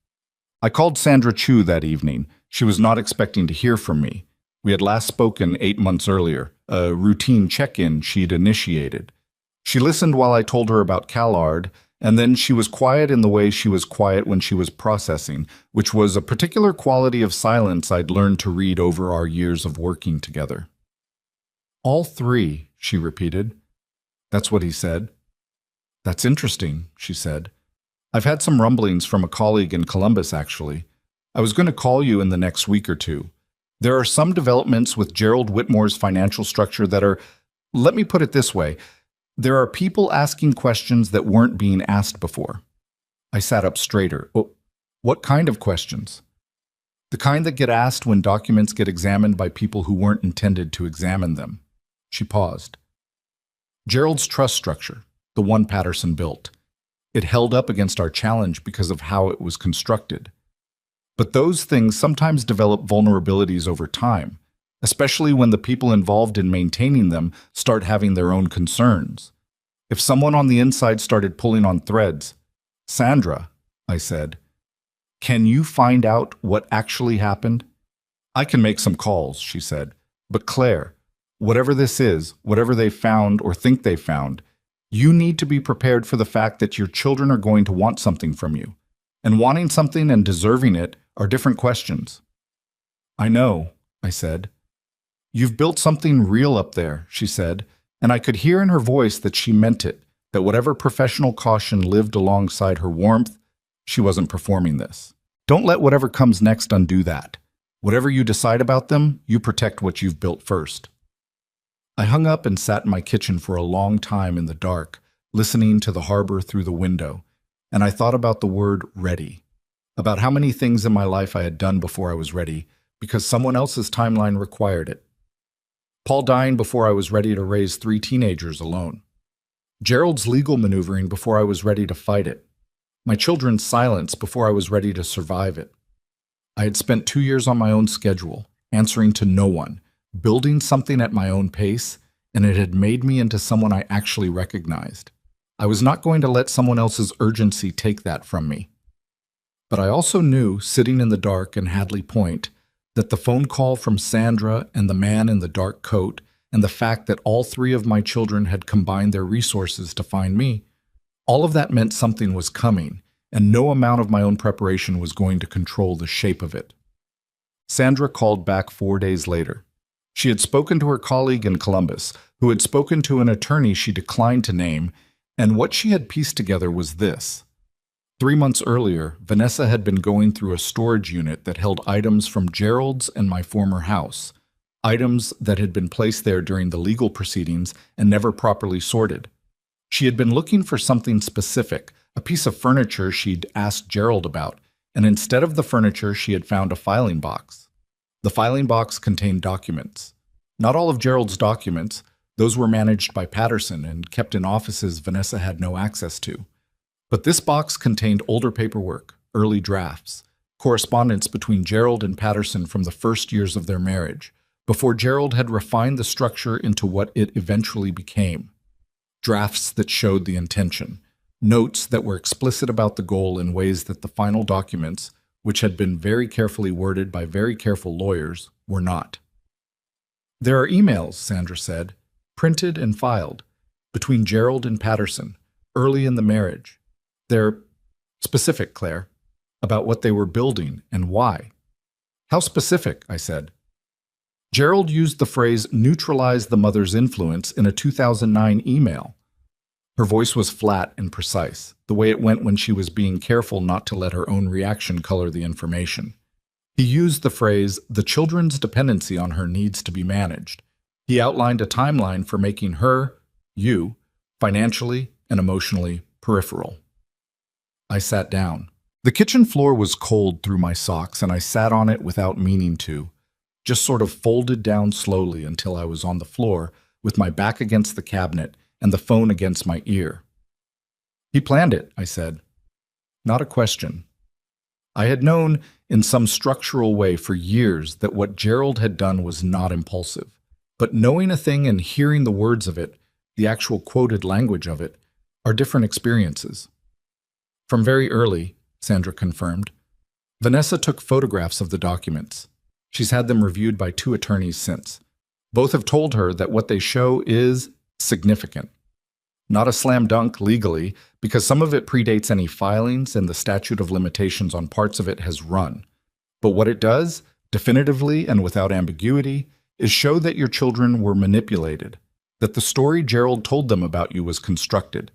I called Sandra Chu that evening. She was not expecting to hear from me. We had last spoken 8 months earlier, a routine check-in she'd initiated. She listened while I told her about Kellard, and then she was quiet in the way she was quiet when she was processing, which was a particular quality of silence I'd learned to read over our years of working together. All three, she repeated. That's what he said. That's interesting, she said. I've had some rumblings from a colleague in Columbus, actually. I was going to call you in the next week or two. There are some developments with Gerald Whitmore's financial structure that are, let me put it this way, there are people asking questions that weren't being asked before. I sat up straighter. Oh, what kind of questions? The kind that get asked when documents get examined by people who weren't intended to examine them. She paused. Gerald's trust structure, the one Patterson built. It held up against our challenge because of how it was constructed. But those things sometimes develop vulnerabilities over time, especially when the people involved in maintaining them start having their own concerns. If someone on the inside started pulling on threads, Sandra, I said, can you find out what actually happened? I can make some calls, she said, but Claire, whatever this is, whatever they found or think they found, you need to be prepared for the fact that your children are going to want something from you. And wanting something and deserving it are different questions. I know, I said. You've built something real up there, she said, and I could hear in her voice that she meant it, that whatever professional caution lived alongside her warmth, she wasn't performing this. Don't let whatever comes next undo that. Whatever you decide about them, you protect what you've built first. I hung up and sat in my kitchen for a long time in the dark, listening to the harbor through the window, and I thought about the word ready, about how many things in my life I had done before I was ready, because someone else's timeline required it. Paul dying before I was ready to raise 3 teenagers alone. Gerald's legal maneuvering before I was ready to fight it. My children's silence before I was ready to survive it. I had spent 2 years on my own schedule, answering to no one, building something at my own pace, and it had made me into someone I actually recognized. I was not going to let someone else's urgency take that from me. But I also knew, sitting in the dark in Hadley Point, that the phone call from Sandra and the man in the dark coat, and the fact that all 3 of my children had combined their resources to find me, all of that meant something was coming, and no amount of my own preparation was going to control the shape of it. Sandra called back 4 days later. She had spoken to her colleague in Columbus, who had spoken to an attorney she declined to name, and what she had pieced together was this. 3 months earlier, Vanessa had been going through a storage unit that held items from Gerald's and my former house, items that had been placed there during the legal proceedings and never properly sorted. She had been looking for something specific, a piece of furniture she'd asked Gerald about, and instead of the furniture, she had found a filing box. The filing box contained documents. Not all of Gerald's documents. Those were managed by Patterson and kept in offices Vanessa had no access to. But this box contained older paperwork, early drafts, correspondence between Gerald and Patterson from the first years of their marriage, before Gerald had refined the structure into what it eventually became. Drafts that showed the intention, notes that were explicit about the goal in ways that the final documents, which had been very carefully worded by very careful lawyers, were not. There are emails, Sandra said, printed and filed, between Gerald and Patterson, early in the marriage. They're specific, Claire, about what they were building and why. How specific, I said. Gerald used the phrase neutralize the mother's influence in a 2009 email. Her voice was flat and precise, the way it went when she was being careful not to let her own reaction color the information. He used the phrase, the children's dependency on her needs to be managed. He outlined a timeline for making her, you, financially and emotionally peripheral. I sat down. The kitchen floor was cold through my socks, and I sat on it without meaning to, just sort of folded down slowly until I was on the floor with my back against the cabinet and the phone against my ear. He planned it, I said. Not a question. I had known in some structural way for years that what Gerald had done was not impulsive, but knowing a thing and hearing the words of it, the actual quoted language of it, are different experiences. From very early, Sandra confirmed, Vanessa took photographs of the documents. She's had them reviewed by 2 attorneys since. Both have told her that what they show is significant. Not a slam dunk legally, because some of it predates any filings and the statute of limitations on parts of it has run. But what it does, definitively and without ambiguity, is show that your children were manipulated, that the story Gerald told them about you was constructed,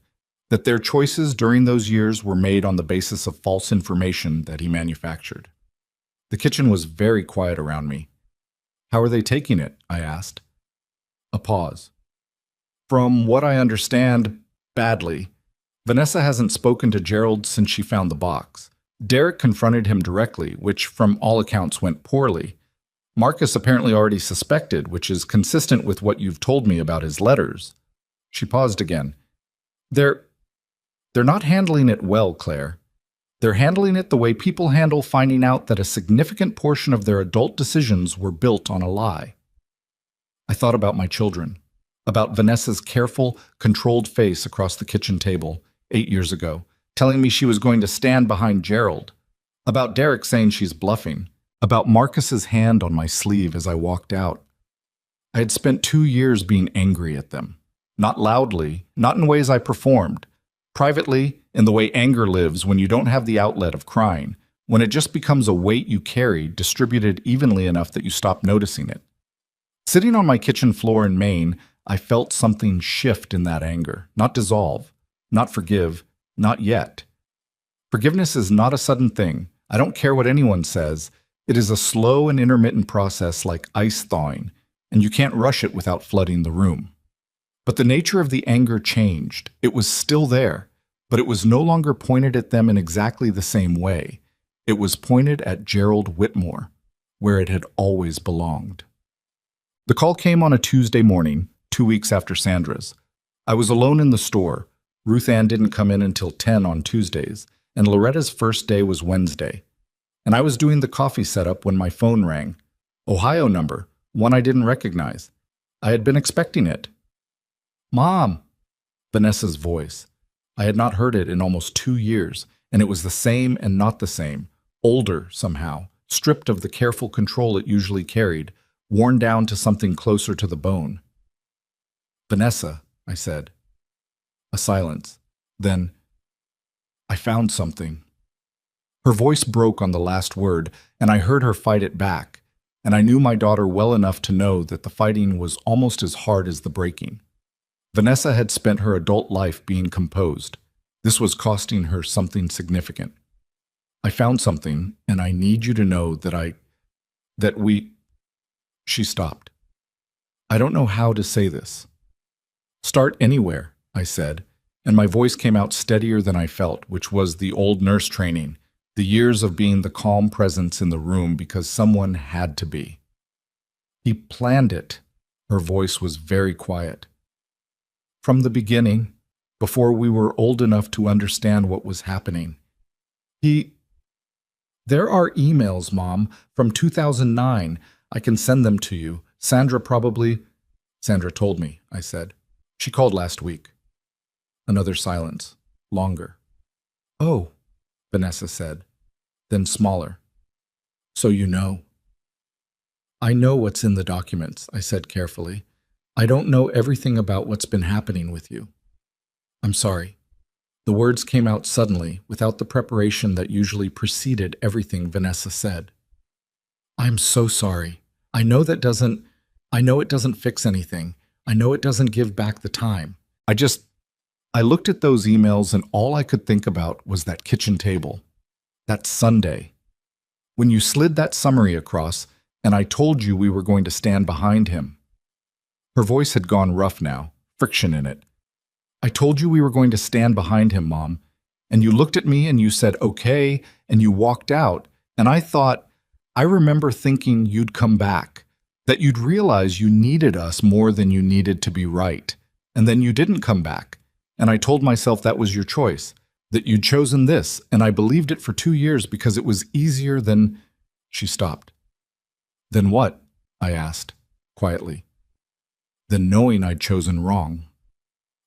that their choices during those years were made on the basis of false information that he manufactured. The kitchen was very quiet around me. How are they taking it? I asked. A pause. From what I understand, badly. Vanessa hasn't spoken to Gerald since she found the box. Derek confronted him directly, which from all accounts went poorly. Marcus apparently already suspected, which is consistent with what you've told me about his letters. She paused again. They're not handling it well, Claire. They're handling it the way people handle finding out that a significant portion of their adult decisions were built on a lie. I thought about my children, about Vanessa's careful, controlled face across the kitchen table 8 years ago, telling me she was going to stand behind Gerald, about Derek saying she's bluffing, about Marcus's hand on my sleeve as I walked out. I had spent 2 years being angry at them, not loudly, not in ways I performed, privately, in the way anger lives when you don't have the outlet of crying, when it just becomes a weight you carry distributed evenly enough that you stop noticing it. Sitting on my kitchen floor in Maine, I felt something shift in that anger, not dissolve, not forgive, not yet. Forgiveness is not a sudden thing. I don't care what anyone says. It is a slow and intermittent process like ice thawing, and you can't rush it without flooding the room. But the nature of the anger changed. It was still there, but it was no longer pointed at them in exactly the same way. It was pointed at Gerald Whitmore, where it had always belonged. The call came on a Tuesday morning, 2 weeks after Sandra's. I was alone in the store. Ruth Ann didn't come in until 10 on Tuesdays, and Loretta's first day was Wednesday. And I was doing the coffee setup when my phone rang. Ohio number, one I didn't recognize. I had been expecting it. Mom! Vanessa's voice. I had not heard it in almost 2 years, and it was the same and not the same, older somehow, stripped of the careful control it usually carried, worn down to something closer to the bone. Vanessa, I said. A silence. Then, I found something. Her voice broke on the last word, and I heard her fight it back, and I knew my daughter well enough to know that the fighting was almost as hard as the breaking. Vanessa had spent her adult life being composed. This was costing her something significant. I found something, and I need you to know that we... She stopped. I don't know how to say this. Start anywhere, I said, and my voice came out steadier than I felt, which was the old nurse training, the years of being the calm presence in the room because someone had to be. He planned it. Her voice was very quiet. From the beginning, before we were old enough to understand what was happening. There are emails, Mom, from 2009. I can send them to you. Sandra told me, I said. She called last week. Another silence, longer. Oh, Vanessa said, then smaller. So you know. I know what's in the documents, I said carefully. I don't know everything about what's been happening with you. I'm sorry. The words came out suddenly, without the preparation that usually preceded everything Vanessa said. I'm so sorry. I know it doesn't fix anything. I know it doesn't give back the time. I looked at those emails and all I could think about was that kitchen table. That Sunday. When you slid that summary across and I told you we were going to stand behind him. Her voice had gone rough now, friction in it. I told you we were going to stand behind him, Mom, And you looked at me and you said, okay, and you walked out. And I remember thinking you'd come back, that you'd realize you needed us more than you needed to be right. And then you didn't come back. And I told myself that was your choice, that you'd chosen this, and I believed it for 2 years because it was easier than... She stopped. Then what? I asked, quietly. Then knowing I'd chosen wrong.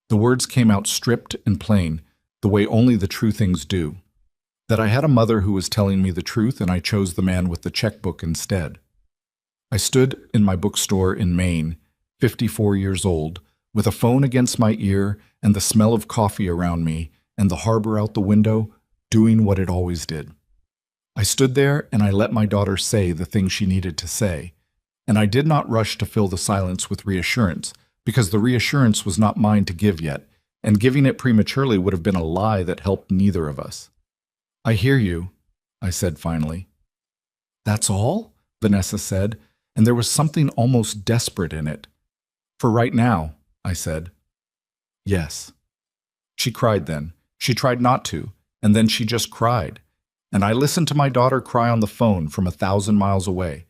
The words came out stripped and plain, the way only the true things do. That I had a mother who was telling me the truth and I chose the man with the checkbook instead. I stood in my bookstore in Maine, 54 years old, with a phone against my ear and the smell of coffee around me and the harbor out the window, doing what it always did. I stood there and I let my daughter say the things she needed to say, and I did not rush to fill the silence with reassurance, because the reassurance was not mine to give yet, and giving it prematurely would have been a lie that helped neither of us. I hear you, I said finally. That's all? Vanessa said, and there was something almost desperate in it. For right now, I said. Yes. She cried then. She tried not to, and then she just cried. And I listened to my daughter cry on the phone from 1,000 miles away,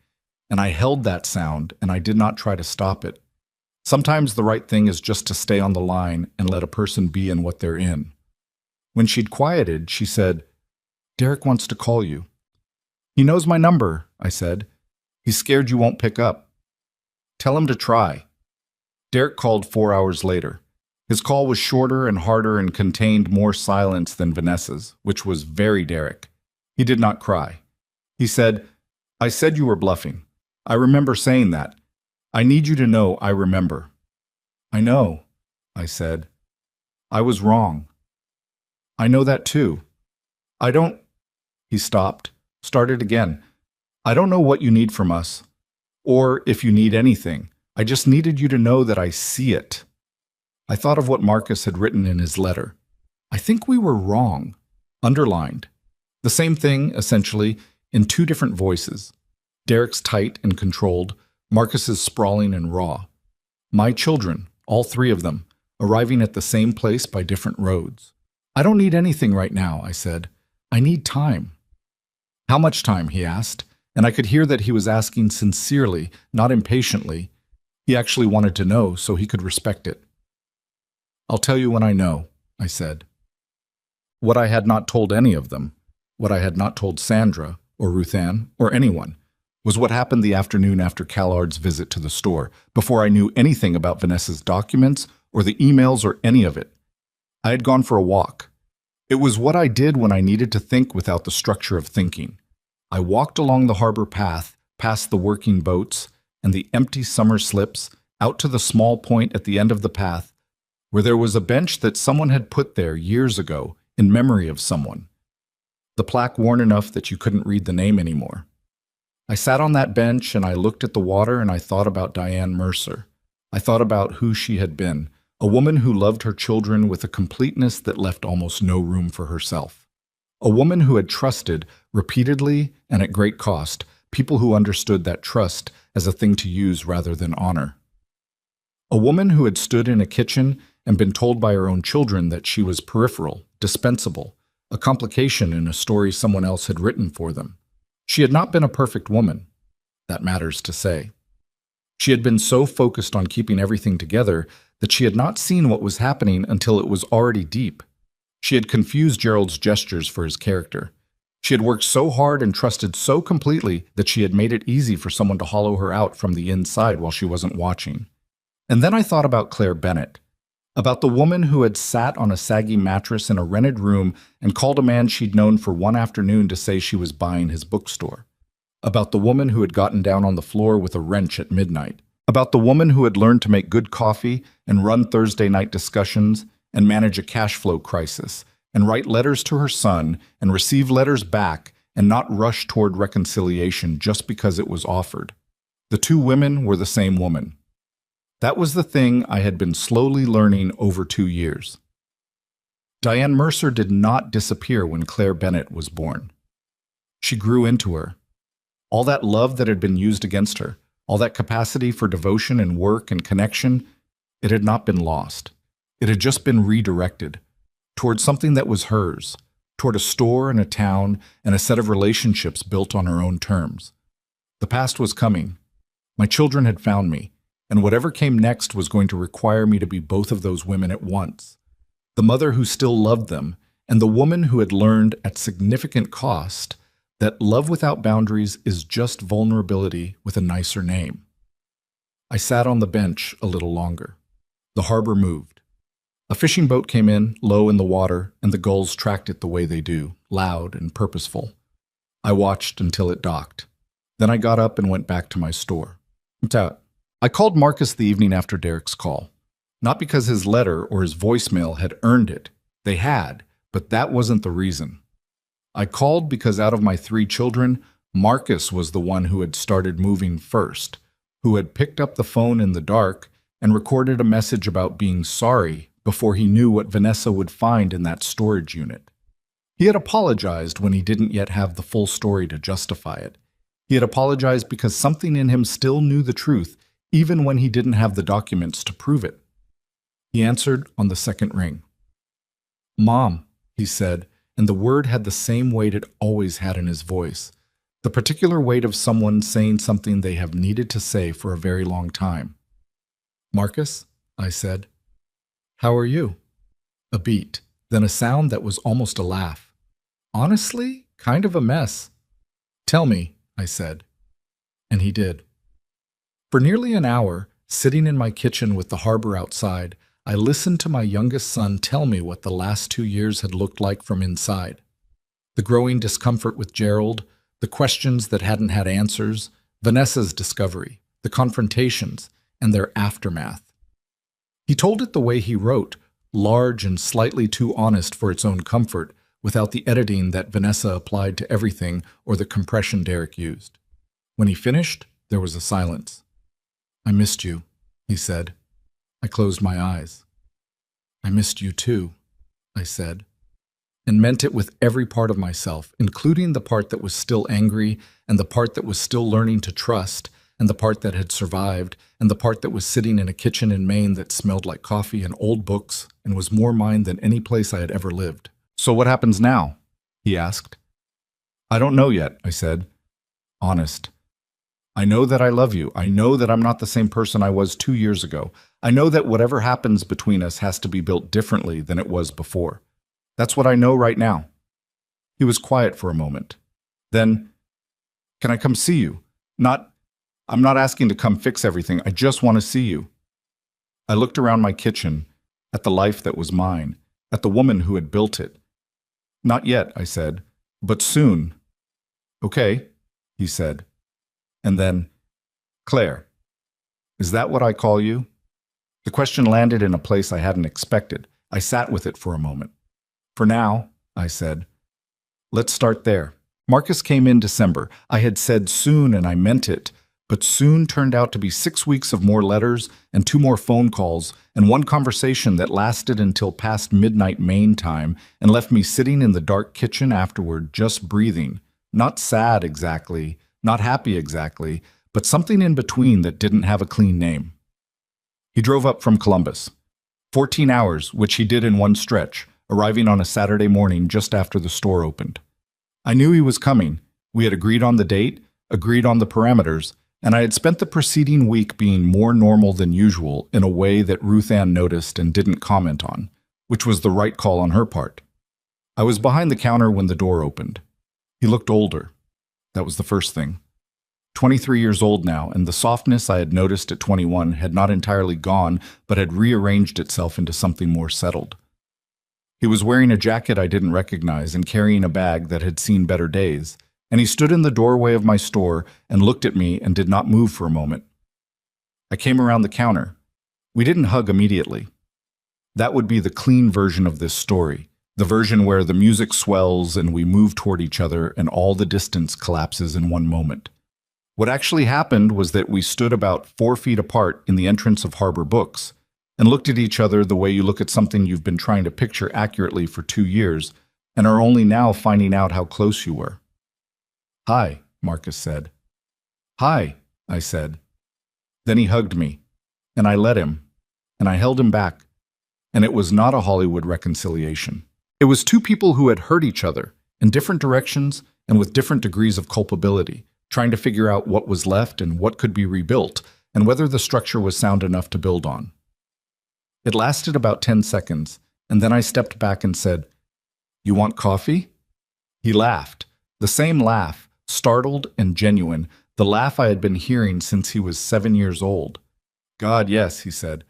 and I held that sound and I did not try to stop it. Sometimes the right thing is just to stay on the line and let a person be in what they're in. When she'd quieted, she said, Derek wants to call you. He knows my number, I said. He's scared you won't pick up. Tell him to try. Derek called 4 hours later. His call was shorter and harder and contained more silence than Vanessa's, which was very Derek. He did not cry. He said, I said you were bluffing. I remember saying that. I need you to know I remember. I know, I said. I was wrong. I know that too. I don't... He stopped, started again. I don't know what you need from us, or if you need anything. I just needed you to know that I see it. I thought of what Marcus had written in his letter. I think we were wrong. Underlined. The same thing, essentially, in 2 different voices. Derek's tight and controlled, Marcus's sprawling and raw. My children, all 3 of them, arriving at the same place by different roads. I don't need anything right now, I said. I need time. How much time, he asked, and I could hear that he was asking sincerely, not impatiently. He actually wanted to know so he could respect it. I'll tell you when I know, I said. What I had not told any of them, what I had not told Sandra, or Ruthann, or anyone, was what happened the afternoon after Callard's visit to the store, before I knew anything about Vanessa's documents, or the emails, or any of it. I had gone for a walk. It was what I did when I needed to think without the structure of thinking. I walked along the harbor path, past the working boats, and the empty summer slips, out to the small point at the end of the path, where there was a bench that someone had put there years ago in memory of someone. The plaque worn enough that you couldn't read the name anymore. I sat on that bench and I looked at the water and I thought about Diane Mercer. I thought about who she had been, a woman who loved her children with a completeness that left almost no room for herself. A woman who had trusted, repeatedly and at great cost, people who understood that trust as a thing to use rather than honor. A woman who had stood in a kitchen and been told by her own children that she was peripheral, dispensable, a complication in a story someone else had written for them. She had not been a perfect woman. That matters to say. She had been so focused on keeping everything together that she had not seen what was happening until it was already deep. She had confused Gerald's gestures for his character. She had worked so hard and trusted so completely that she had made it easy for someone to hollow her out from the inside while she wasn't watching. And then I thought about Claire Bennett, about the woman who had sat on a saggy mattress in a rented room and called a man she'd known for one afternoon to say she was buying his bookstore. About the woman who had gotten down on the floor with a wrench at midnight. About the woman who had learned to make good coffee and run Thursday night discussions and manage a cash flow crisis and write letters to her son and receive letters back and not rush toward reconciliation just because it was offered. The 2 women were the same woman. That was the thing I had been slowly learning over 2 years. Diane Mercer did not disappear when Claire Bennett was born. She grew into her. All that love that had been used against her, all that capacity for devotion and work and connection, it had not been lost. It had just been redirected toward something that was hers, toward a store and a town and a set of relationships built on her own terms. The past was coming. My children had found me, and whatever came next was going to require me to be both of those women at once. The mother who still loved them, and the woman who had learned at significant cost that love without boundaries is just vulnerability with a nicer name. I sat on the bench a little longer. The harbor moved. A fishing boat came in, low in the water, and the gulls tracked it the way they do, loud and purposeful. I watched until it docked. Then I got up and went back to my store. I called Marcus the evening after Derek's call. Not because his letter or his voicemail had earned it. They had, but that wasn't the reason. I called because out of my 3 children, Marcus was the one who had started moving first, who had picked up the phone in the dark and recorded a message about being sorry before he knew what Vanessa would find in that storage unit. He had apologized when he didn't yet have the full story to justify it. He had apologized because something in him still knew the truth, even when he didn't have the documents to prove it. He answered on the second ring. "Mom," he said, and the word had the same weight it always had in his voice, the particular weight of someone saying something they have needed to say for a very long time. "Marcus," I said. "How are you?" A beat, then a sound that was almost a laugh. "Honestly, kind of a mess." "Tell me," I said. And he did. For nearly an hour, sitting in my kitchen with the harbor outside, I listened to my youngest son tell me what the last 2 years had looked like from inside. The growing discomfort with Gerald, the questions that hadn't had answers, Vanessa's discovery, the confrontations, and their aftermath. He told it the way he wrote, large and slightly too honest for its own comfort, without the editing that Vanessa applied to everything or the compression Derek used. When he finished, there was a silence. "I missed you," he said. I closed my eyes. "I missed you too," I said, and meant it with every part of myself, including the part that was still angry, and the part that was still learning to trust, and the part that had survived, and the part that was sitting in a kitchen in Maine that smelled like coffee and old books and was more mine than any place I had ever lived. "So what happens now?" he asked. "I don't know yet," I said. Honest. I know that I love you. I know that I'm not the same person I was 2 years ago. I know that whatever happens between us has to be built differently than it was before. That's what I know right now." He was quiet for a moment. Then, "Can I come see you? I'm not asking to come fix everything. I just want to see you." I looked around my kitchen, at the life that was mine, at the woman who had built it. "Not yet," I said, "but soon." "Okay," he said. And then, "Claire, is that what I call you?" The question landed in a place I hadn't expected. I sat with it for a moment. "For now," I said. "Let's start there. Marcus came in December. I had said soon and I meant it, but soon turned out to be 6 weeks of more letters and 2 more phone calls and 1 conversation that lasted until past midnight Maine time and left me sitting in the dark kitchen afterward just breathing, not sad exactly, not happy exactly, but something in between that didn't have a clean name. He drove up from Columbus. 14 hours, which he did in one stretch, arriving on a Saturday morning just after the store opened. I knew he was coming. We had agreed on the date, agreed on the parameters, and I had spent the preceding week being more normal than usual in a way that Ruth Ann noticed and didn't comment on, which was the right call on her part. I was behind the counter when the door opened. He looked older. That was the first thing. 23 years old now, and the softness I had noticed at 21 had not entirely gone, but had rearranged itself into something more settled. He was wearing a jacket I didn't recognize and carrying a bag that had seen better days, and he stood in the doorway of my store and looked at me and did not move for a moment. I came around the counter. We didn't hug immediately. That would be the clean version of this story, the version where the music swells and we move toward each other and all the distance collapses in one moment. What actually happened was that we stood about 4 feet apart in the entrance of Harbor Books and looked at each other the way you look at something you've been trying to picture accurately for 2 years and are only now finding out how close you were. "Hi," Marcus said. "Hi," I said. Then he hugged me, and I let him, and I held him back, and it was not a Hollywood reconciliation. It was two people who had hurt each other in different directions and with different degrees of culpability, trying to figure out what was left and what could be rebuilt, and whether the structure was sound enough to build on. It lasted about 10 seconds, and then I stepped back and said, "You want coffee?" He laughed, the same laugh, startled and genuine, the laugh I had been hearing since he was 7 years old. "God, yes," he said.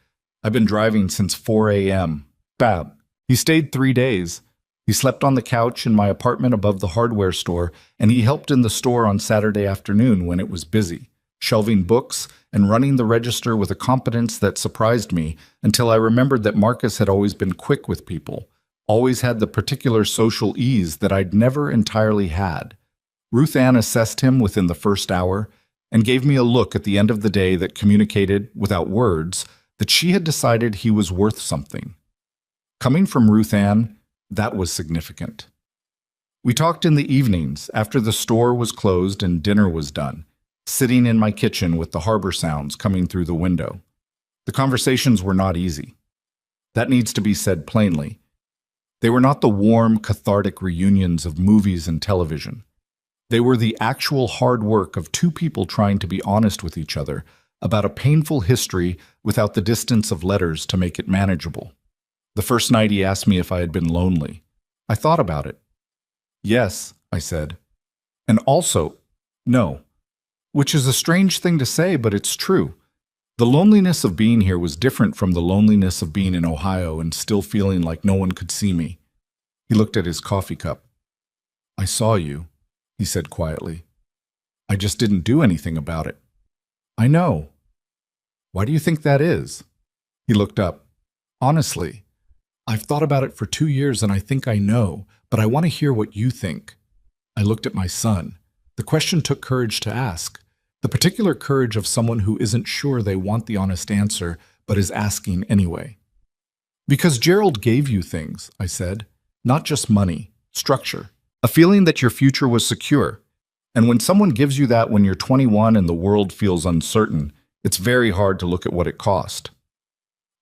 "I've been driving since 4 a.m. Bab." He stayed 3 days. He slept on the couch in my apartment above the hardware store, and he helped in the store on Saturday afternoon when it was busy, shelving books and running the register with a competence that surprised me until I remembered that Marcus had always been quick with people, always had the particular social ease that I'd never entirely had. Ruth Ann assessed him within the first hour and gave me a look at the end of the day that communicated, without words, that she had decided he was worth something. Coming from Ruth Ann, that was significant. We talked in the evenings after the store was closed and dinner was done, sitting in my kitchen with the harbor sounds coming through the window. The conversations were not easy. That needs to be said plainly. They were not the warm, cathartic reunions of movies and television. They were the actual hard work of two people trying to be honest with each other about a painful history without the distance of letters to make it manageable. The first night he asked me if I had been lonely. I thought about it. "Yes," I said. "And also, no." Which is a strange thing to say, but it's true. The loneliness of being here was different from the loneliness of being in Ohio and still feeling like no one could see me. He looked at his coffee cup. "I saw you," he said quietly. "I just didn't do anything about it." "I know." "Why do you think that is?" He looked up. "Honestly, I've thought about it for 2 years and I think I know, but I want to hear what you think." I looked at my son. The question took courage to ask, the particular courage of someone who isn't sure they want the honest answer, but is asking anyway. "Because Gerald gave you things," I said, "not just money, structure, a feeling that your future was secure. And when someone gives you that when you're 21 and the world feels uncertain, it's very hard to look at what it cost."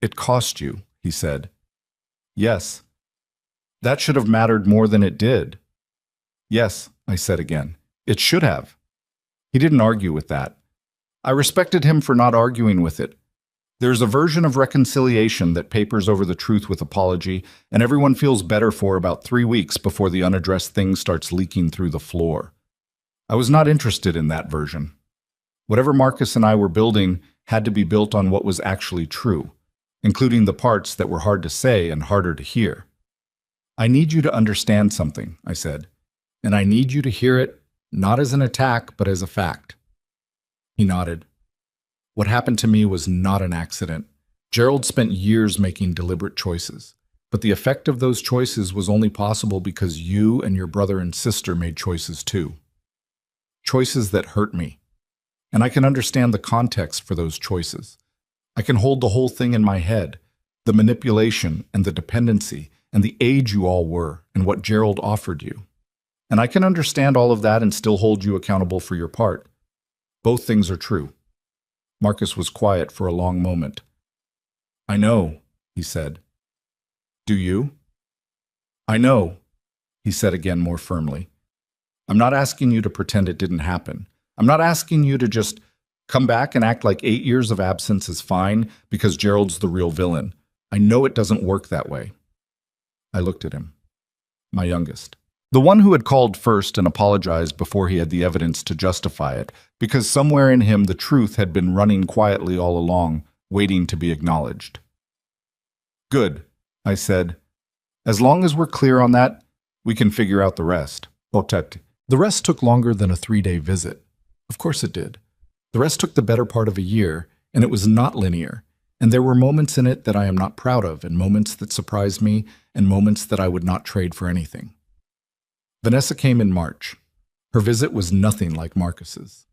"It cost you," he said. "Yes." "That should have mattered more than it did." "Yes," I said again. "It should have." He didn't argue with that. I respected him for not arguing with it. There's a version of reconciliation that papers over the truth with apology, and everyone feels better for about 3 weeks before the unaddressed thing starts leaking through the floor. I was not interested in that version. Whatever Marcus and I were building had to be built on what was actually true, including the parts that were hard to say and harder to hear. "I need you to understand something," I said, "and I need you to hear it not as an attack, but as a fact." He nodded. "What happened to me was not an accident. Gerald spent years making deliberate choices, but the effect of those choices was only possible because you and your brother and sister made choices too. Choices that hurt me. And I can understand the context for those choices. I can hold the whole thing in my head, the manipulation and the dependency and the age you all were and what Gerald offered you. And I can understand all of that and still hold you accountable for your part. Both things are true." Marcus was quiet for a long moment. "I know," he said. "Do you?" "I know," he said again more firmly. "I'm not asking you to pretend it didn't happen. I'm not asking you to just come back and act like 8 years of absence is fine because Gerald's the real villain. I know it doesn't work that way." I looked at him. My youngest. The one who had called first and apologized before he had the evidence to justify it, because somewhere in him the truth had been running quietly all along, waiting to be acknowledged. "Good," I said. "As long as we're clear on that, we can figure out the rest." The rest took longer than a 3-day visit. Of course it did. The rest took the better part of a year, and it was not linear. And there were moments in it that I am not proud of, and moments that surprised me, and moments that I would not trade for anything. Vanessa came in March. Her visit was nothing like Marcus's.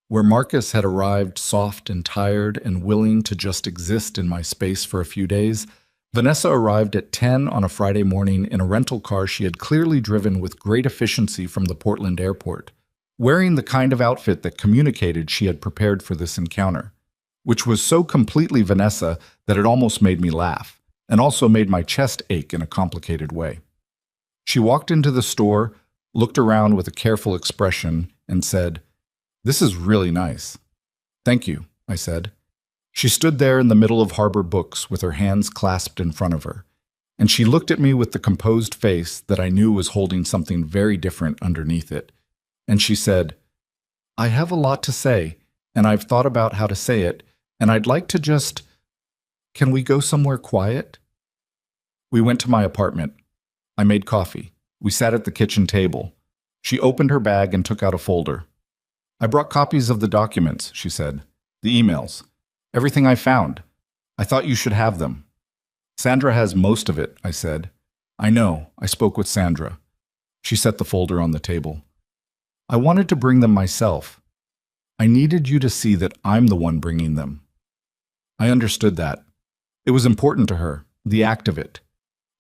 Where Marcus had arrived soft and tired and willing to just exist in my space for a few days, Vanessa arrived at 10 on a Friday morning in a rental car she had clearly driven with great efficiency from the Portland airport, wearing the kind of outfit that communicated she had prepared for this encounter, which was so completely Vanessa that it almost made me laugh, and also made my chest ache in a complicated way. She walked into the store, looked around with a careful expression, and said, "This is really nice." "Thank you," I said. She stood there in the middle of Harbor Books with her hands clasped in front of her, and she looked at me with the composed face that I knew was holding something very different underneath it. And she said, "I have a lot to say, and I've thought about how to say it, and I'd like to just... Can we go somewhere quiet?" We went to my apartment. I made coffee. We sat at the kitchen table. She opened her bag and took out a folder. "I brought copies of the documents," she said. "The emails. Everything I found. I thought you should have them." "Sandra has most of it," I said. "I know. I spoke with Sandra." She set the folder on the table. "I wanted to bring them myself. I needed you to see that I'm the one bringing them." I understood that. It was important to her, the act of it.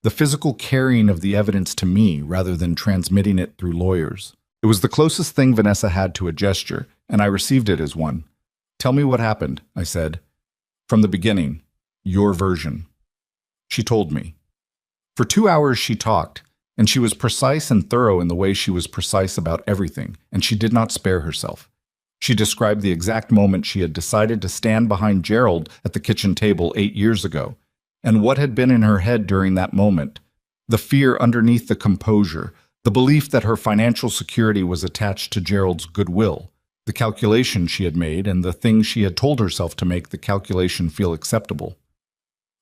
The physical carrying of the evidence to me rather than transmitting it through lawyers. It was the closest thing Vanessa had to a gesture, and I received it as one. "Tell me what happened," I said. "From the beginning. Your version." She told me. For 2 hours she talked, and she was precise and thorough in the way she was precise about everything, and she did not spare herself. She described the exact moment she had decided to stand behind Gerald at the kitchen table 8 years ago, and what had been in her head during that moment, the fear underneath the composure, the belief that her financial security was attached to Gerald's goodwill, the calculation she had made, and the things she had told herself to make the calculation feel acceptable.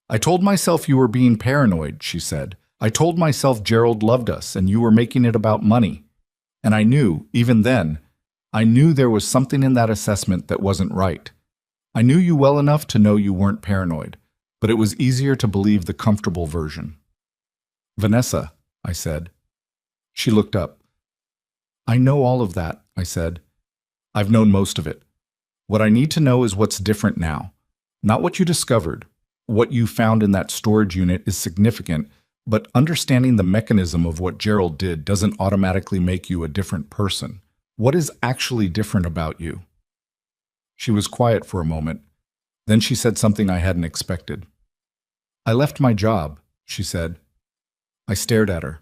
"I told myself you were being paranoid," she said. "I told myself Gerald loved us and you were making it about money. And I knew, even then, I knew there was something in that assessment that wasn't right. I knew you well enough to know you weren't paranoid, but it was easier to believe the comfortable version." "Vanessa," I said. She looked up. "I know all of that," I said. "I've known most of it. What I need to know is what's different now. Not what you discovered. What you found in that storage unit is significant, but understanding the mechanism of what Gerald did doesn't automatically make you a different person. What is actually different about you?" She was quiet for a moment. Then she said something I hadn't expected. "I left my job," she said. I stared at her.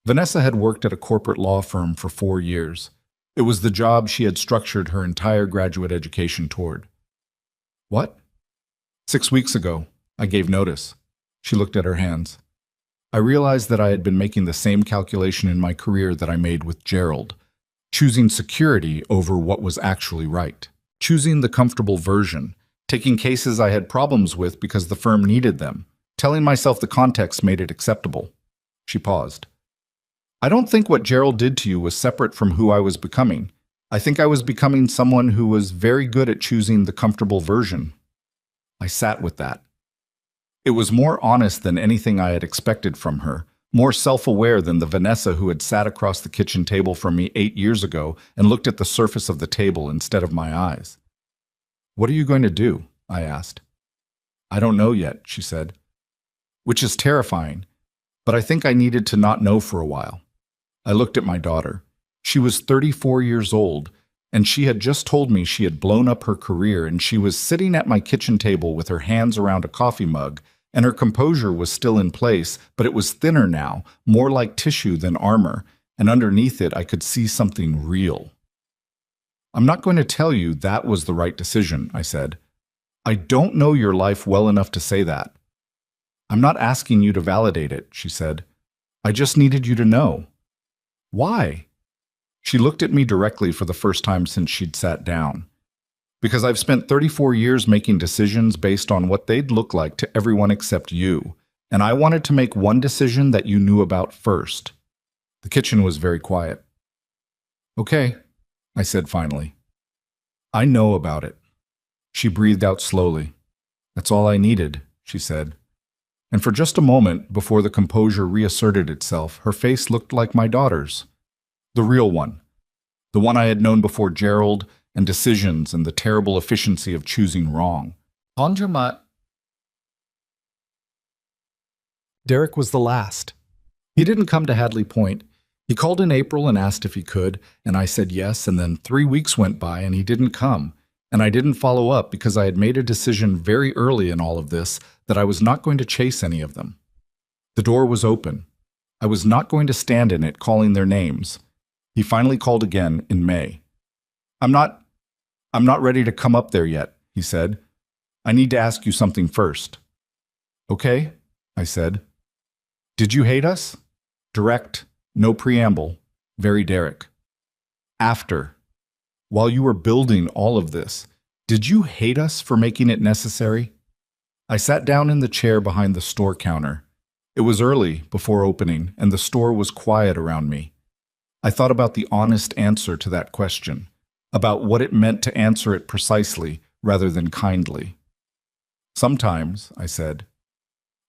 Vanessa had worked at a corporate law firm for 4 years. It was the job she had structured her entire graduate education toward. "What?" "6 weeks ago, I gave notice." She looked at her hands. I realized that I had been making the same calculation in my career that I made with Gerald, choosing security over what was actually right, choosing the comfortable version, taking cases I had problems with because the firm needed them, telling myself the context made it acceptable. She paused. "I don't think what Gerald did to you was separate from who I was becoming. I think I was becoming someone who was very good at choosing the comfortable version." I sat with that. It was more honest than anything I had expected from her, more self-aware than the Vanessa who had sat across the kitchen table from me 8 years ago and looked at the surface of the table instead of my eyes. "What are you going to do?" I asked. "I don't know yet," she said. Which is terrifying, but I think I needed to not know for a while. I looked at my daughter. She was 34 years old, and she had just told me she had blown up her career, and she was sitting at my kitchen table with her hands around a coffee mug, and her composure was still in place, but it was thinner now, more like tissue than armor, and underneath it I could see something real. "I'm not going to tell you that was the right decision," I said. "I don't know your life well enough to say that." "I'm not asking you to validate it," she said. "I just needed you to know." "Why?" She looked at me directly for the first time since she'd sat down. "Because I've spent 34 years making decisions based on what they'd look like to everyone except you, and I wanted to make one decision that you knew about first." The kitchen was very quiet. "Okay," I said finally. "I know about it." She breathed out slowly. "That's all I needed," she said. And for just a moment, before the composure reasserted itself, her face looked like my daughter's. The real one. The one I had known before Gerald and decisions and the terrible efficiency of choosing wrong. Derek was the last. He didn't come to Hadley Point. He called in April and asked if he could, and I said yes, and then 3 weeks went by and he didn't come. And I didn't follow up because I had made a decision very early in all of this that I was not going to chase any of them. The door was open. I was not going to stand in it calling their names. He finally called again in May. I'm not ready to come up there yet, he said. I need to ask you something first. Okay, I said. Did you hate us? Direct, no preamble, very Derek. After, while you were building all of this, did you hate us for making it necessary? I sat down in the chair behind the store counter. It was early, before opening, and the store was quiet around me. I thought about the honest answer to that question, about what it meant to answer it precisely rather than kindly. Sometimes, I said.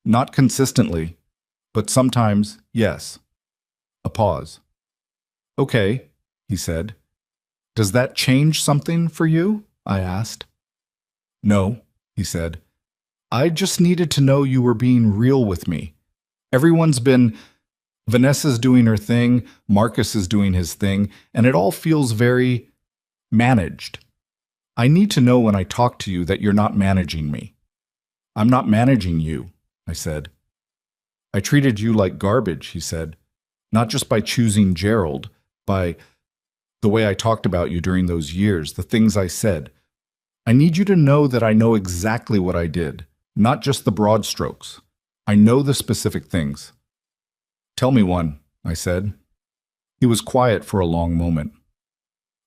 Not consistently, but sometimes, yes. A pause. Okay, he said. Does that change something for you? I asked. No, he said. I just needed to know you were being real with me. Vanessa's doing her thing, Marcus is doing his thing, and it all feels very managed. I need to know when I talk to you that you're not managing me. I'm not managing you, I said. I treated you like garbage, he said, not just by choosing Gerald, by the way I talked about you during those years, the things I said. I need you to know that I know exactly what I did, not just the broad strokes. I know the specific things. Tell me one, I said. He was quiet for a long moment.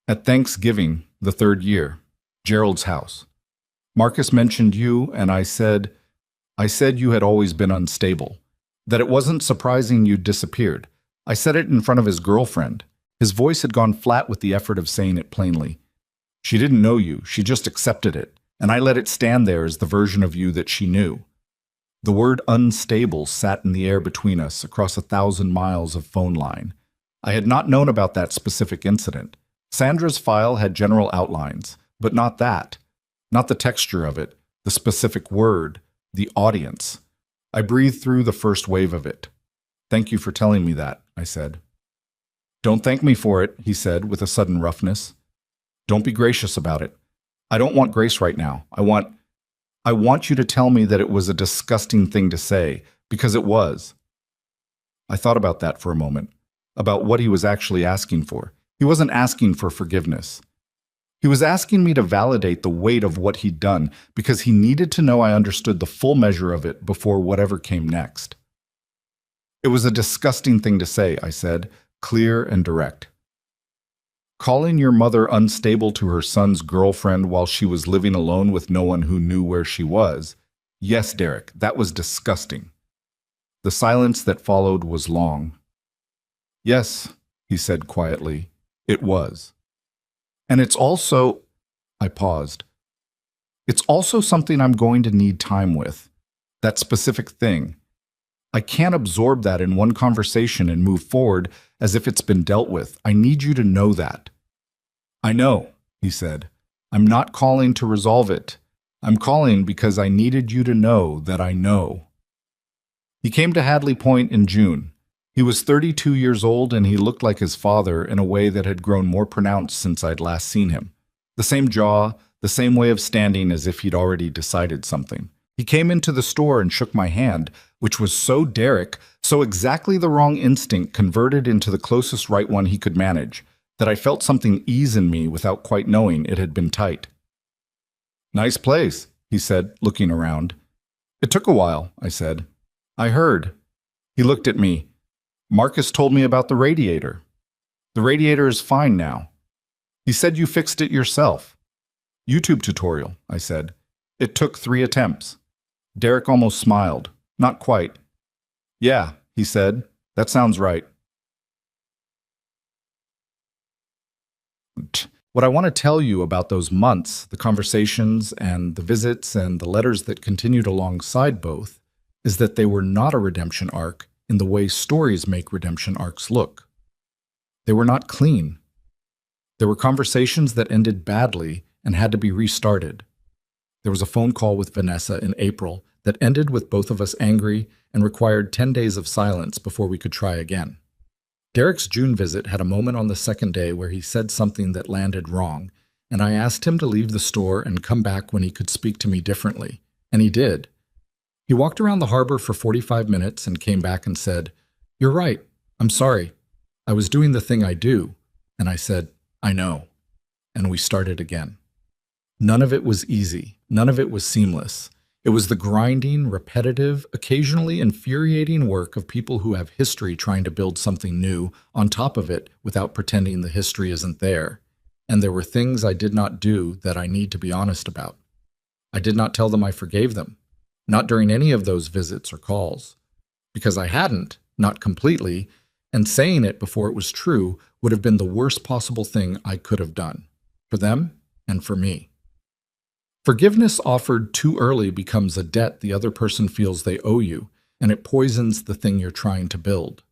At Thanksgiving, the 3rd year, Gerald's house. Marcus mentioned you, and I said you had always been unstable, that it wasn't surprising you'd disappeared. I said it in front of his girlfriend. His voice had gone flat with the effort of saying it plainly. She didn't know you, she just accepted it, and I let it stand there as the version of you that she knew. The word unstable sat in the air between us across 1,000 miles of phone line. I had not known about that specific incident. Sandra's file had general outlines, but not that. Not the texture of it, the specific word, the audience. I breathed through the first wave of it. Thank you for telling me that, I said. Don't thank me for it, he said with a sudden roughness. Don't be gracious about it. I don't want grace right now. I want you to tell me that it was a disgusting thing to say, because it was. I thought about that for a moment, about what he was actually asking for. He wasn't asking for forgiveness. He was asking me to validate the weight of what he'd done because he needed to know I understood the full measure of it before whatever came next. It was a disgusting thing to say, I said, clear and direct. Calling your mother unstable to her son's girlfriend while she was living alone with no one who knew where she was. Yes, Derek, that was disgusting. The silence that followed was long. Yes, he said quietly, it was. And it's also, I paused. It's also something I'm going to need time with. That specific thing. I can't absorb that in one conversation and move forward as if it's been dealt with. I need you to know that. I know, he said. I'm not calling to resolve it. I'm calling because I needed you to know that I know. He came to Hadley Point in June. He was 32 years old and he looked like his father in a way that had grown more pronounced since I'd last seen him. The same jaw, the same way of standing as if he'd already decided something. He came into the store and shook my hand, which was so Derek, so exactly the wrong instinct converted into the closest right one he could manage, that I felt something ease in me without quite knowing it had been tight. Nice place, he said, looking around. It took a while, I said. I heard. He looked at me. Marcus told me about the radiator. The radiator is fine now. He said you fixed it yourself. YouTube tutorial, I said. It took 3 attempts. Derek almost smiled. Not quite. Yeah, he said. That sounds right. What I want to tell you about those months, the conversations and the visits and the letters that continued alongside both, is that they were not a redemption arc in the way stories make redemption arcs look. They were not clean. There were conversations that ended badly and had to be restarted. There was a phone call with Vanessa in April that ended with both of us angry and required 10 days of silence before we could try again. Derek's June visit had a moment on the second day where he said something that landed wrong, and I asked him to leave the store and come back when he could speak to me differently, and he did. He walked around the harbor for 45 minutes and came back and said, You're right. I'm sorry. I was doing the thing I do. And I said, I know. And we started again. None of it was easy. None of it was seamless. It was the grinding, repetitive, occasionally infuriating work of people who have history trying to build something new on top of it without pretending the history isn't there. And there were things I did not do that I need to be honest about. I did not tell them I forgave them, not during any of those visits or calls. Because I hadn't, not completely, and saying it before it was true would have been the worst possible thing I could have done, for them and for me. Forgiveness offered too early becomes a debt the other person feels they owe you, and it poisons the thing you're trying to build.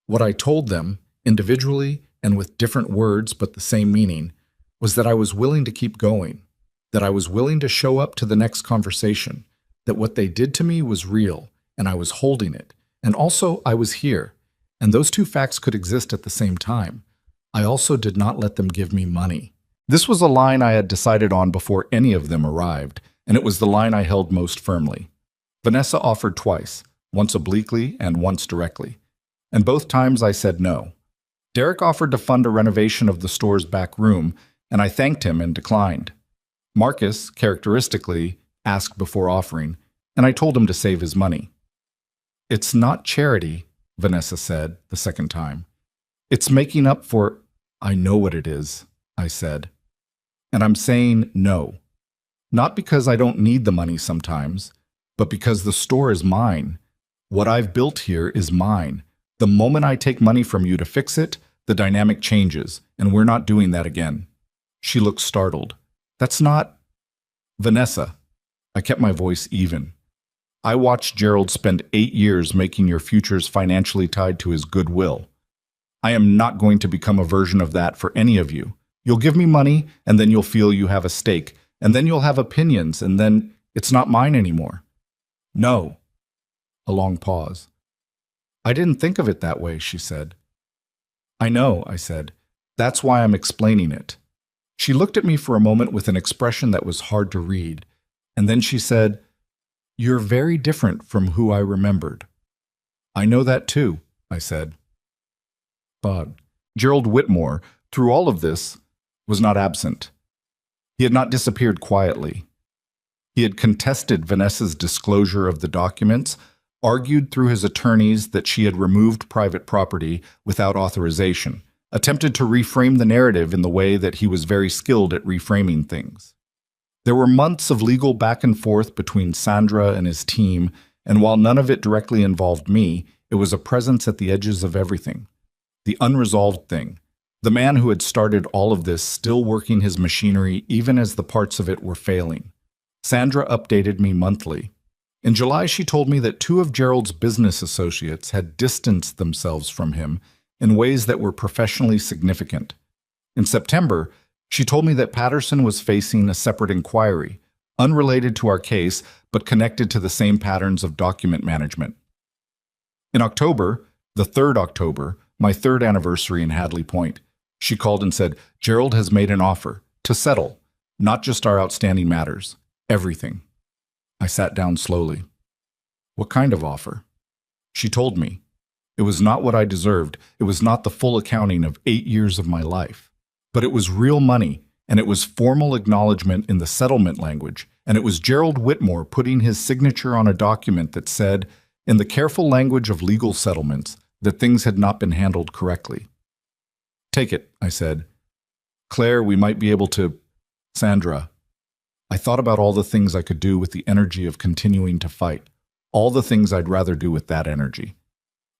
What I told them, individually and with different words but the same meaning, was that I was willing to keep going, that I was willing to show up to the next conversation, that what they did to me was real, and I was holding it, and also I was here, and those two facts could exist at the same time. I also did not let them give me money. This was a line I had decided on before any of them arrived, and it was the line I held most firmly. Vanessa offered twice, once obliquely and once directly, and both times I said no. Derek offered to fund a renovation of the store's back room, and I thanked him and declined. Marcus, characteristically, asked before offering, and I told him to save his money. It's not charity, Vanessa said the second time. It's making up for... I know what it is, I said. And I'm saying no. Not because I don't need the money sometimes, but because the store is mine. What I've built here is mine. The moment I take money from you to fix it, the dynamic changes, and we're not doing that again. She looked startled. That's not... Vanessa. I kept my voice even. I watched Gerald spend 8 years making your futures financially tied to his goodwill. I am not going to become a version of that for any of you. You'll give me money, and then you'll feel you have a stake, and then you'll have opinions, and then it's not mine anymore. No. A long pause. I didn't think of it that way, she said. I know, I said. That's why I'm explaining it. She looked at me for a moment with an expression that was hard to read, and then she said, You're very different from who I remembered. I know that too, I said. But Gerald Whitmore, through all of this, was not absent. He had not disappeared quietly. He had contested Vanessa's disclosure of the documents, argued through his attorneys that she had removed private property without authorization, attempted to reframe the narrative in the way that he was very skilled at reframing things. There were months of legal back and forth between Sandra and his team, and while none of it directly involved me, it was a presence at the edges of everything. The unresolved thing. The man who had started all of this still working his machinery even as the parts of it were failing. Sandra updated me monthly. In July, she told me that 2 of Gerald's business associates had distanced themselves from him in ways that were professionally significant. In September, she told me that Patterson was facing a separate inquiry, unrelated to our case, but connected to the same patterns of document management. In October, the 3rd October, my 3rd anniversary in Hadley Point, she called and said, Gerald has made an offer to settle, not just our outstanding matters, everything. I sat down slowly. What kind of offer? She told me. It was not what I deserved. It was not the full accounting of 8 years of my life. But it was real money, and it was formal acknowledgement in the settlement language, and it was Gerald Whitmore putting his signature on a document that said, in the careful language of legal settlements, that things had not been handled correctly. Take it, I said. Claire, we might be able to... Sandra. I thought about all the things I could do with the energy of continuing to fight, all the things I'd rather do with that energy.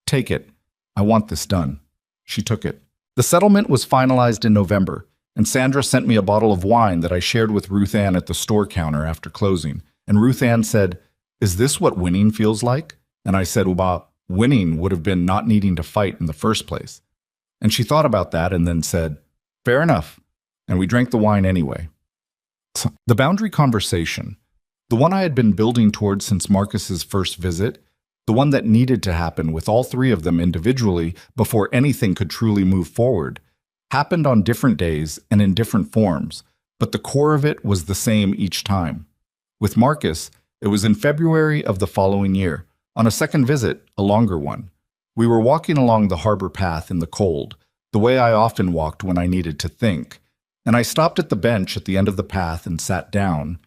Take it. I want this done. She took it. The settlement was finalized in November, and Sandra sent me a bottle of wine that I shared with Ruth Ann at the store counter after closing, and Ruth Ann said, Is this what winning feels like? And I said, Well, winning would have been not needing to fight in the first place. And she thought about that and then said, Fair enough. And we drank the wine anyway. The boundary conversation, the one I had been building towards since Marcus's first visit, the one that needed to happen with all 3 of them individually before anything could truly move forward, happened on different days and in different forms, but the core of it was the same each time. With Marcus, it was in February of the following year, on a second visit, a longer one. We were walking along the harbor path in the cold, the way I often walked when I needed to think, and I stopped at the bench at the end of the path and sat down,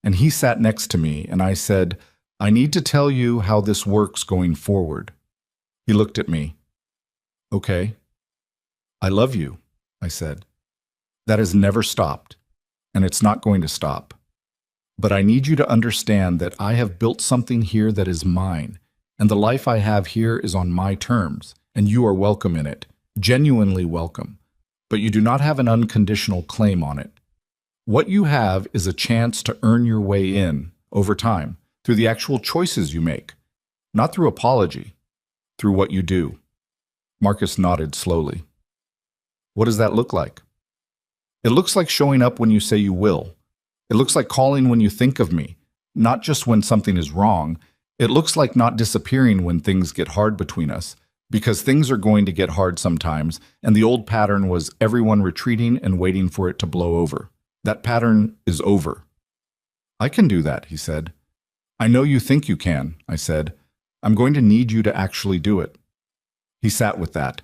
and he sat next to me, and I said, "I need to tell you how this works going forward." He looked at me. "Okay." "I love you," I said. "That has never stopped, and it's not going to stop. But I need you to understand that I have built something here that is mine, and the life I have here is on my terms, and you are welcome in it, genuinely welcome, but you do not have an unconditional claim on it. What you have is a chance to earn your way in, over time, through the actual choices you make, not through apology, through what you do." Marcus nodded slowly. "What does that look like?" "It looks like showing up when you say you will. It looks like calling when you think of me, not just when something is wrong. It looks like not disappearing when things get hard between us, because things are going to get hard sometimes, and the old pattern was everyone retreating and waiting for it to blow over. That pattern is over." "I can do that," he said. "I know you think you can," I said. "I'm going to need you to actually do it." He sat with that.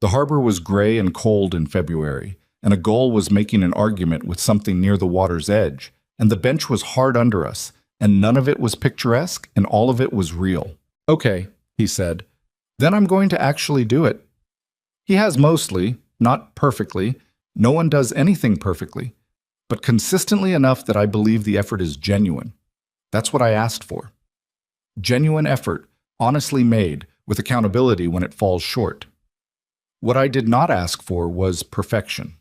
The harbor was gray and cold in February, and a gull was making an argument with something near the water's edge, and the bench was hard under us, and none of it was picturesque, and all of it was real. "Okay," he said, "then I'm going to actually do it." He has mostly, not perfectly, no one does anything perfectly, but consistently enough that I believe the effort is genuine. That's what I asked for. Genuine effort, honestly made, with accountability when it falls short. What I did not ask for was perfection.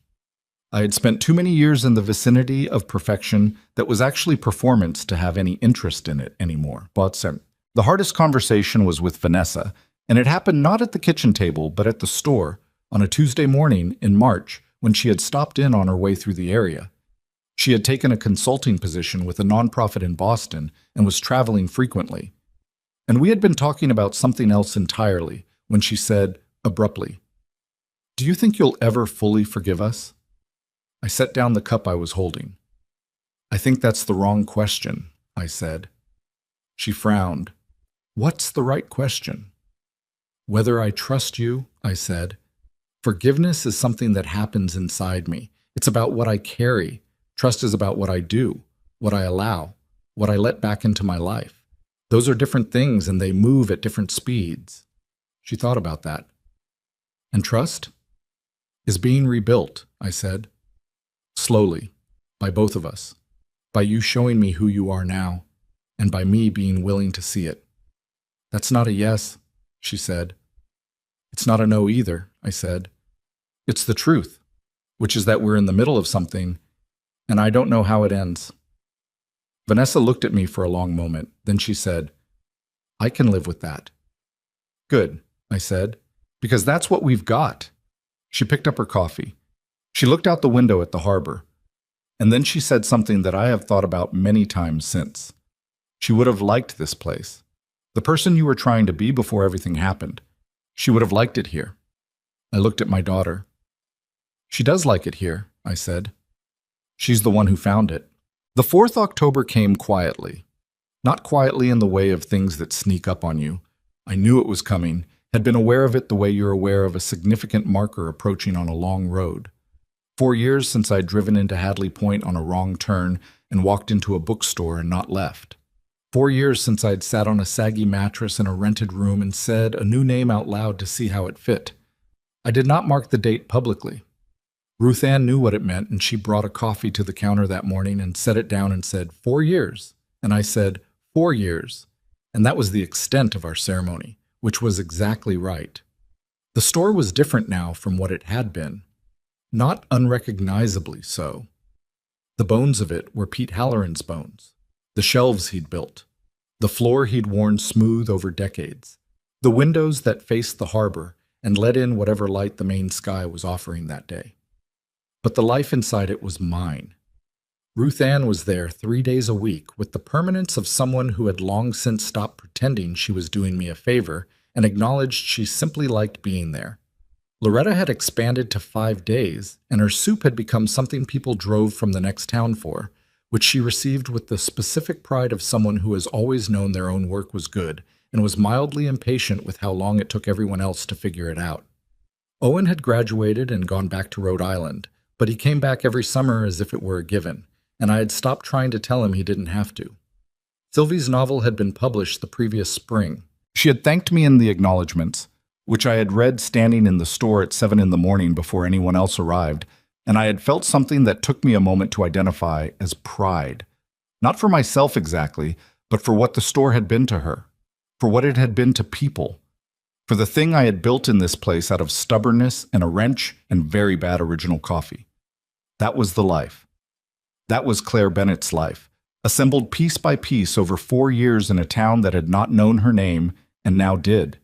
I had spent too many years in the vicinity of perfection that was actually performance to have any interest in it anymore. The hardest conversation was with Vanessa, and it happened not at the kitchen table, but at the store, on a Tuesday morning in March when she had stopped in on her way through the area. She had taken a consulting position with a nonprofit in Boston and was traveling frequently. And we had been talking about something else entirely when she said, abruptly, "Do you think you'll ever fully forgive us?" I set down the cup I was holding. "I think that's the wrong question," I said. She frowned. "What's the right question?" "Whether I trust you," I said. "Forgiveness is something that happens inside me. It's about what I carry. Trust is about what I do, what I allow, what I let back into my life. Those are different things and they move at different speeds." She thought about that. "And trust?" "Is being rebuilt," I said. "Slowly, by both of us, by you showing me who you are now, and by me being willing to see it." "That's not a yes," she said. "It's not a no either," I said. "It's the truth, which is that we're in the middle of something, and I don't know how it ends." Vanessa looked at me for a long moment, then she said, "I can live with that." "Good," I said, "because that's what we've got." She picked up her coffee. She looked out the window at the harbor, and then she said something that I have thought about many times since. She would have liked this place. The person you were trying to be before everything happened. She would have liked it here. I looked at my daughter. "She does like it here," I said. "She's the one who found it." The 4th October came quietly. Not quietly in the way of things that sneak up on you. I knew it was coming, had been aware of it the way you're aware of a significant marker approaching on a long road. 4 years since I'd driven into Hadley Point on a wrong turn and walked into a bookstore and not left. 4 years since I'd sat on a saggy mattress in a rented room and said a new name out loud to see how it fit. I did not mark the date publicly. Ruth Ann knew what it meant, and she brought a coffee to the counter that morning and set it down and said, 4 years. And I said, 4 years. And that was the extent of our ceremony, which was exactly right. The store was different now from what it had been. Not unrecognizably so. The bones of it were Pete Halloran's bones, the shelves he'd built, the floor he'd worn smooth over decades, the windows that faced the harbor and let in whatever light the main sky was offering that day. But the life inside it was mine. Ruth Ann was there 3 days a week with the permanence of someone who had long since stopped pretending she was doing me a favor and acknowledged she simply liked being there. Loretta had expanded to 5 days, and her soup had become something people drove from the next town for, which she received with the specific pride of someone who has always known their own work was good and was mildly impatient with how long it took everyone else to figure it out. Owen had graduated and gone back to Rhode Island, but he came back every summer as if it were a given, and I had stopped trying to tell him he didn't have to. Sylvie's novel had been published the previous spring. She had thanked me in the acknowledgments, which I had read standing in the store at 7 in the morning before anyone else arrived, and I had felt something that took me a moment to identify as pride. Not for myself exactly, but for what the store had been to her, for what it had been to people, for the thing I had built in this place out of stubbornness and a wrench and very bad original coffee. That was the life. That was Claire Bennett's life, assembled piece by piece over 4 years in a town that had not known her name and now did.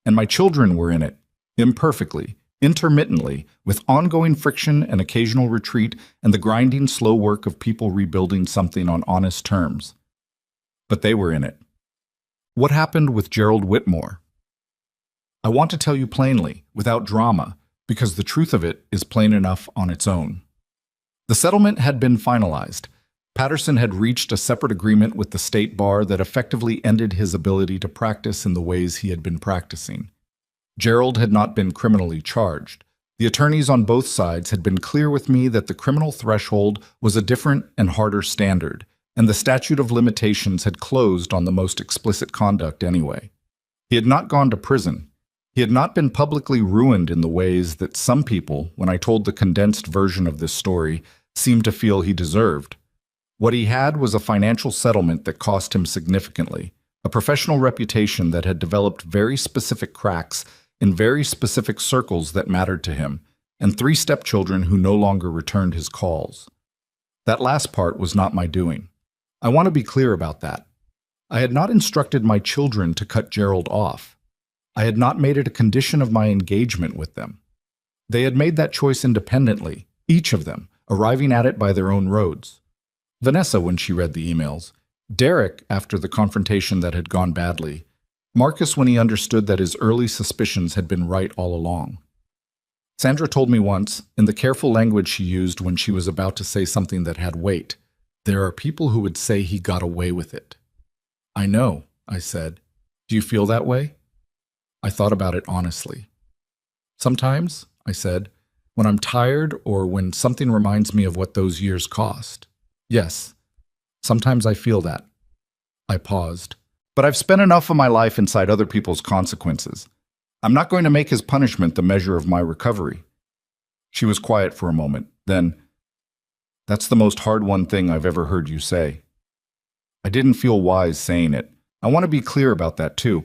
And my children were in it, imperfectly, intermittently, with ongoing friction and occasional retreat and the grinding slow work of people rebuilding something on honest terms. But they were in it. What happened with Gerald Whitmore? I want to tell you plainly, without drama, because the truth of it is plain enough on its own. The settlement had been finalized. Patterson had reached a separate agreement with the state bar that effectively ended his ability to practice in the ways he had been practicing. Gerald had not been criminally charged. The attorneys on both sides had been clear with me that the criminal threshold was a different and harder standard, and the statute of limitations had closed on the most explicit conduct anyway. He had not gone to prison. He had not been publicly ruined in the ways that some people, when I told the condensed version of this story, seemed to feel he deserved. What he had was a financial settlement that cost him significantly, a professional reputation that had developed very specific cracks in very specific circles that mattered to him, and 3 stepchildren who no longer returned his calls. That last part was not my doing. I want to be clear about that. I had not instructed my children to cut Gerald off. I had not made it a condition of my engagement with them. They had made that choice independently, each of them, arriving at it by their own roads. Vanessa, when she read the emails, Derek, after the confrontation that had gone badly, Marcus, when he understood that his early suspicions had been right all along. Sandra told me once, in the careful language she used when she was about to say something that had weight, "There are people who would say he got away with it." "I know," I said. "Do you feel that way?" I thought about it honestly. "Sometimes," I said, "when I'm tired or when something reminds me of what those years cost. Yes, sometimes I feel that." I paused. "But I've spent enough of my life inside other people's consequences. I'm not going to make his punishment the measure of my recovery." She was quiet for a moment. Then, "That's the most hard-won thing I've ever heard you say." I didn't feel wise saying it. I want to be clear about that too.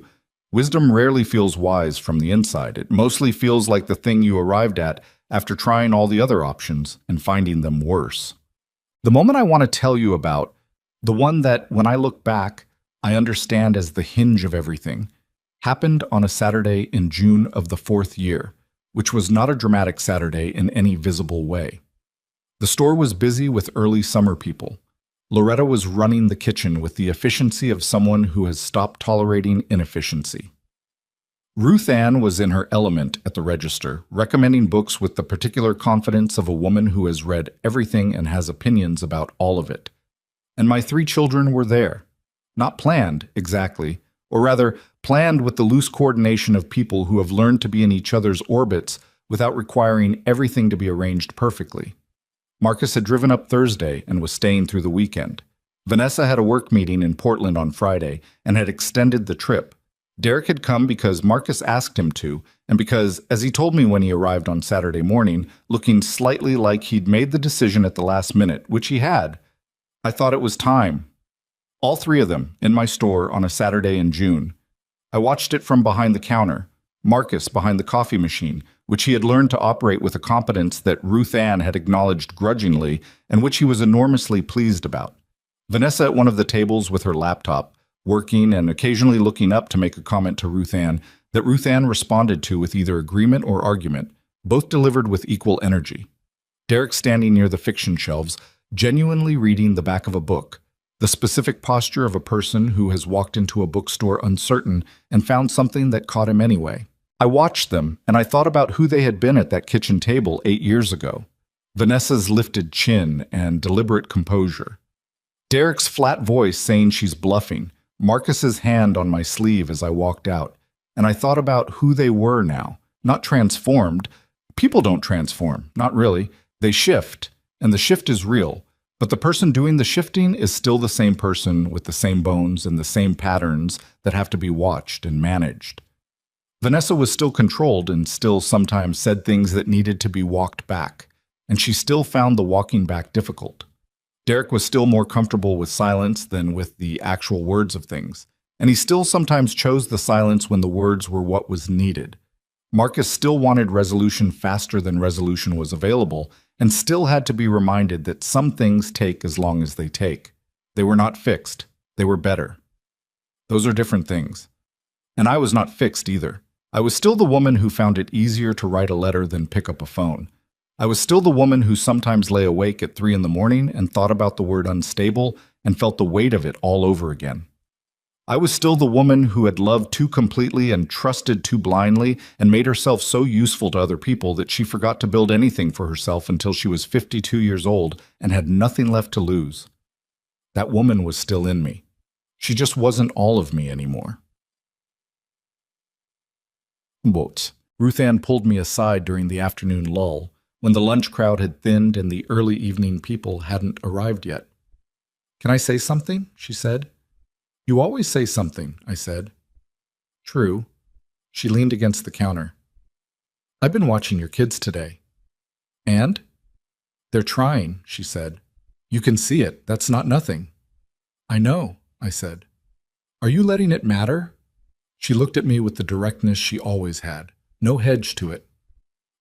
Wisdom rarely feels wise from the inside. It mostly feels like the thing you arrived at after trying all the other options and finding them worse. The moment I want to tell you about, the one that, when I look back, I understand as the hinge of everything, happened on a Saturday in June of the 4th year, which was not a dramatic Saturday in any visible way. The store was busy with early summer people. Loretta was running the kitchen with the efficiency of someone who has stopped tolerating inefficiency. Ruth Ann was in her element at the register, recommending books with the particular confidence of a woman who has read everything and has opinions about all of it. And my 3 children were there. Not planned, exactly, or rather, planned with the loose coordination of people who have learned to be in each other's orbits without requiring everything to be arranged perfectly. Marcus had driven up Thursday and was staying through the weekend. Vanessa had a work meeting in Portland on Friday and had extended the trip. Derek had come because Marcus asked him to, and because, as he told me when he arrived on Saturday morning, looking slightly like he'd made the decision at the last minute, which he had, I thought it was time. All 3 of them in my store on a Saturday in June. I watched it from behind the counter, Marcus behind the coffee machine, which he had learned to operate with a competence that Ruth Ann had acknowledged grudgingly and which he was enormously pleased about. Vanessa at one of the tables with her laptop, working and occasionally looking up to make a comment to Ruth Ann that Ruth Ann responded to with either agreement or argument, both delivered with equal energy. Derek standing near the fiction shelves, genuinely reading the back of a book, the specific posture of a person who has walked into a bookstore uncertain and found something that caught him anyway. I watched them, and I thought about who they had been at that kitchen table 8 years ago. Vanessa's lifted chin and deliberate composure. Derek's flat voice saying she's bluffing, Marcus's hand on my sleeve as I walked out, and I thought about who they were now. Not transformed. People don't transform, not really. They shift, and the shift is real. But the person doing the shifting is still the same person with the same bones and the same patterns that have to be watched and managed. Vanessa was still controlled and still sometimes said things that needed to be walked back, and she still found the walking back difficult. Derek was still more comfortable with silence than with the actual words of things, and he still sometimes chose the silence when the words were what was needed. Marcus still wanted resolution faster than resolution was available, and still had to be reminded that some things take as long as they take. They were not fixed. They were better. Those are different things. And I was not fixed either. I was still the woman who found it easier to write a letter than pick up a phone. I was still the woman who sometimes lay awake at 3 in the morning and thought about the word unstable and felt the weight of it all over again. I was still the woman who had loved too completely and trusted too blindly and made herself so useful to other people that she forgot to build anything for herself until she was 52 years old and had nothing left to lose. That woman was still in me. She just wasn't all of me anymore. Ruth Ann pulled me aside during the afternoon lull, when the lunch crowd had thinned and the early evening people hadn't arrived yet. "Can I say something?" she said. "You always say something," I said. "True." She leaned against the counter. "I've been watching your kids today." "And?" "They're trying," she said. "You can see it. That's not nothing." "I know," I said. "Are you letting it matter?" She looked at me with the directness she always had, no hedge to it.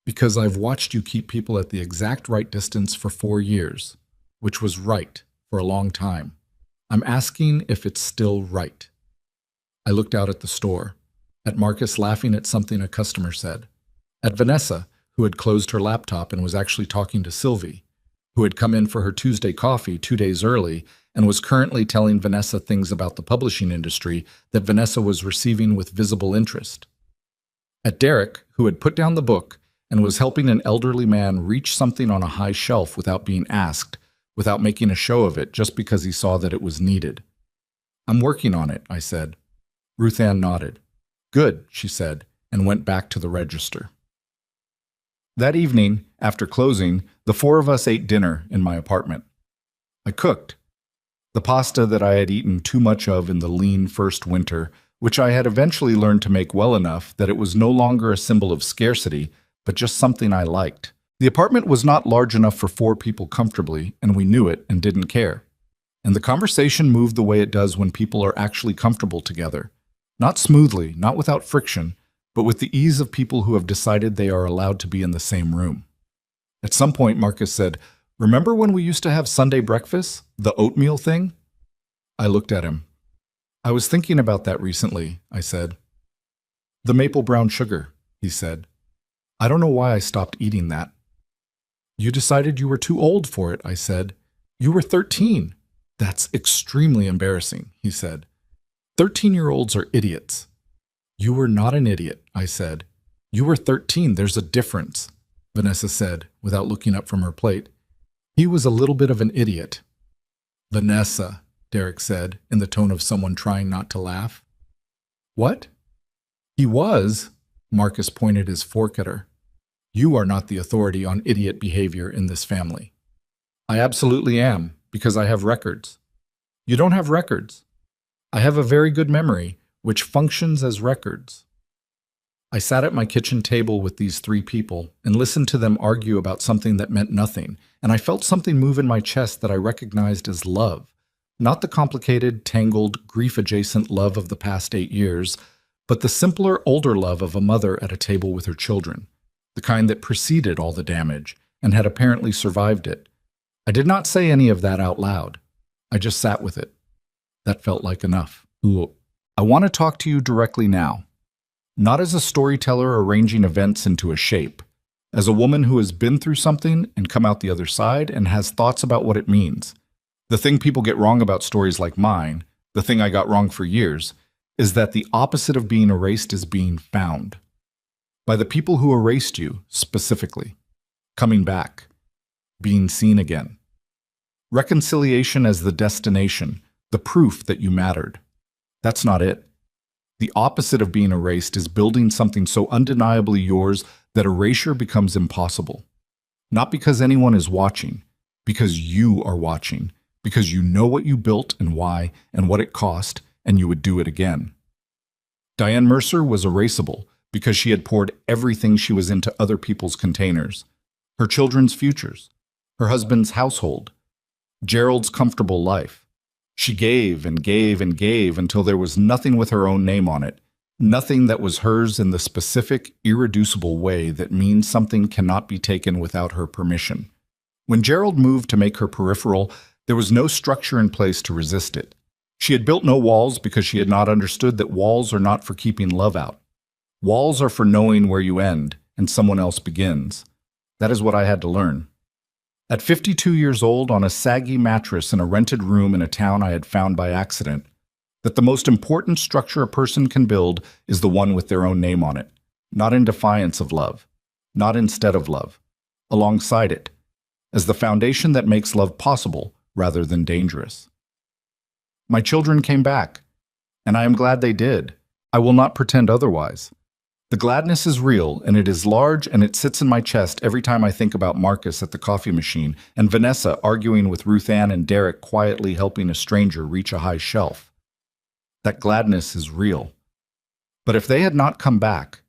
"Because I've watched you keep people at the exact right distance for 4 years, which was right for a long time. I'm asking if it's still right." I looked out at the store, at Marcus laughing at something a customer said, at Vanessa, who had closed her laptop and was actually talking to Sylvie, who had come in for her Tuesday coffee 2 days early and was currently telling Vanessa things about the publishing industry that Vanessa was receiving with visible interest, at Derek, who had put down the book and was helping an elderly man reach something on a high shelf without being asked, without making a show of it just because he saw that it was needed. "I'm working on it," I said. Ruth Ann nodded. "Good," she said, and went back to the register. That evening, after closing, the 4 of us ate dinner in my apartment. I cooked. The pasta that I had eaten too much of in the lean first winter, which I had eventually learned to make well enough that it was no longer a symbol of scarcity, but just something I liked. The apartment was not large enough for 4 people comfortably, and we knew it and didn't care. And the conversation moved the way it does when people are actually comfortable together. Not smoothly, not without friction, but with the ease of people who have decided they are allowed to be in the same room. At some point, Marcus said, "Remember when we used to have Sunday breakfast? The oatmeal thing?" I looked at him. "I was thinking about that recently," I said. "The maple brown sugar," he said. "I don't know why I stopped eating that." "You decided you were too old for it," I said. "You were 13. "That's extremely embarrassing," he said. 13-year-olds are idiots." "You were not an idiot," I said. "You were 13. There's a difference," Vanessa said, without looking up from her plate. "He was a little bit of an idiot." "Vanessa," Derek said, in the tone of someone trying not to laugh. "What?" "He was," Marcus pointed his fork at her. "You are not the authority on idiot behavior in this family." "I absolutely am, because I have records." "You don't have records." "I have a very good memory, which functions as records." I sat at my kitchen table with these 3 people and listened to them argue about something that meant nothing, and I felt something move in my chest that I recognized as love. Not the complicated, tangled, grief-adjacent love of the past 8 years, but the simpler, older love of a mother at a table with her children, the kind that preceded all the damage and had apparently survived it. I did not say any of that out loud. I just sat with it. That felt like enough. I want to talk to you directly now. Not as a storyteller arranging events into a shape, as a woman who has been through something and come out the other side and has thoughts about what it means. The thing people get wrong about stories like mine, the thing I got wrong for years, is that the opposite of being erased is being found. By the people who erased you, specifically. Coming back. Being seen again. Reconciliation as the destination, the proof that you mattered. That's not it. The opposite of being erased is building something so undeniably yours that erasure becomes impossible. Not because anyone is watching, because you are watching, because you know what you built and why and what it cost, and you would do it again. Diane Mercer was erasable because she had poured everything she was into other people's containers. Her children's futures, her husband's household, Gerald's comfortable life. She gave and gave and gave until there was nothing with her own name on it, nothing that was hers in the specific, irreducible way that means something cannot be taken without her permission. When Gerald moved to make her peripheral, there was no structure in place to resist it. She had built no walls because she had not understood that walls are not for keeping love out. Walls are for knowing where you end and someone else begins. That is what I had to learn. At 52 years old, on a saggy mattress in a rented room in a town I had found by accident, that the most important structure a person can build is the one with their own name on it, not in defiance of love, not instead of love, alongside it, as the foundation that makes love possible rather than dangerous. My children came back, and I am glad they did. I will not pretend otherwise. The gladness is real, and it is large, and it sits in my chest every time I think about Marcus at the coffee machine and Vanessa arguing with Ruth Ann and Derek quietly helping a stranger reach a high shelf. That gladness is real. But if they had not come back,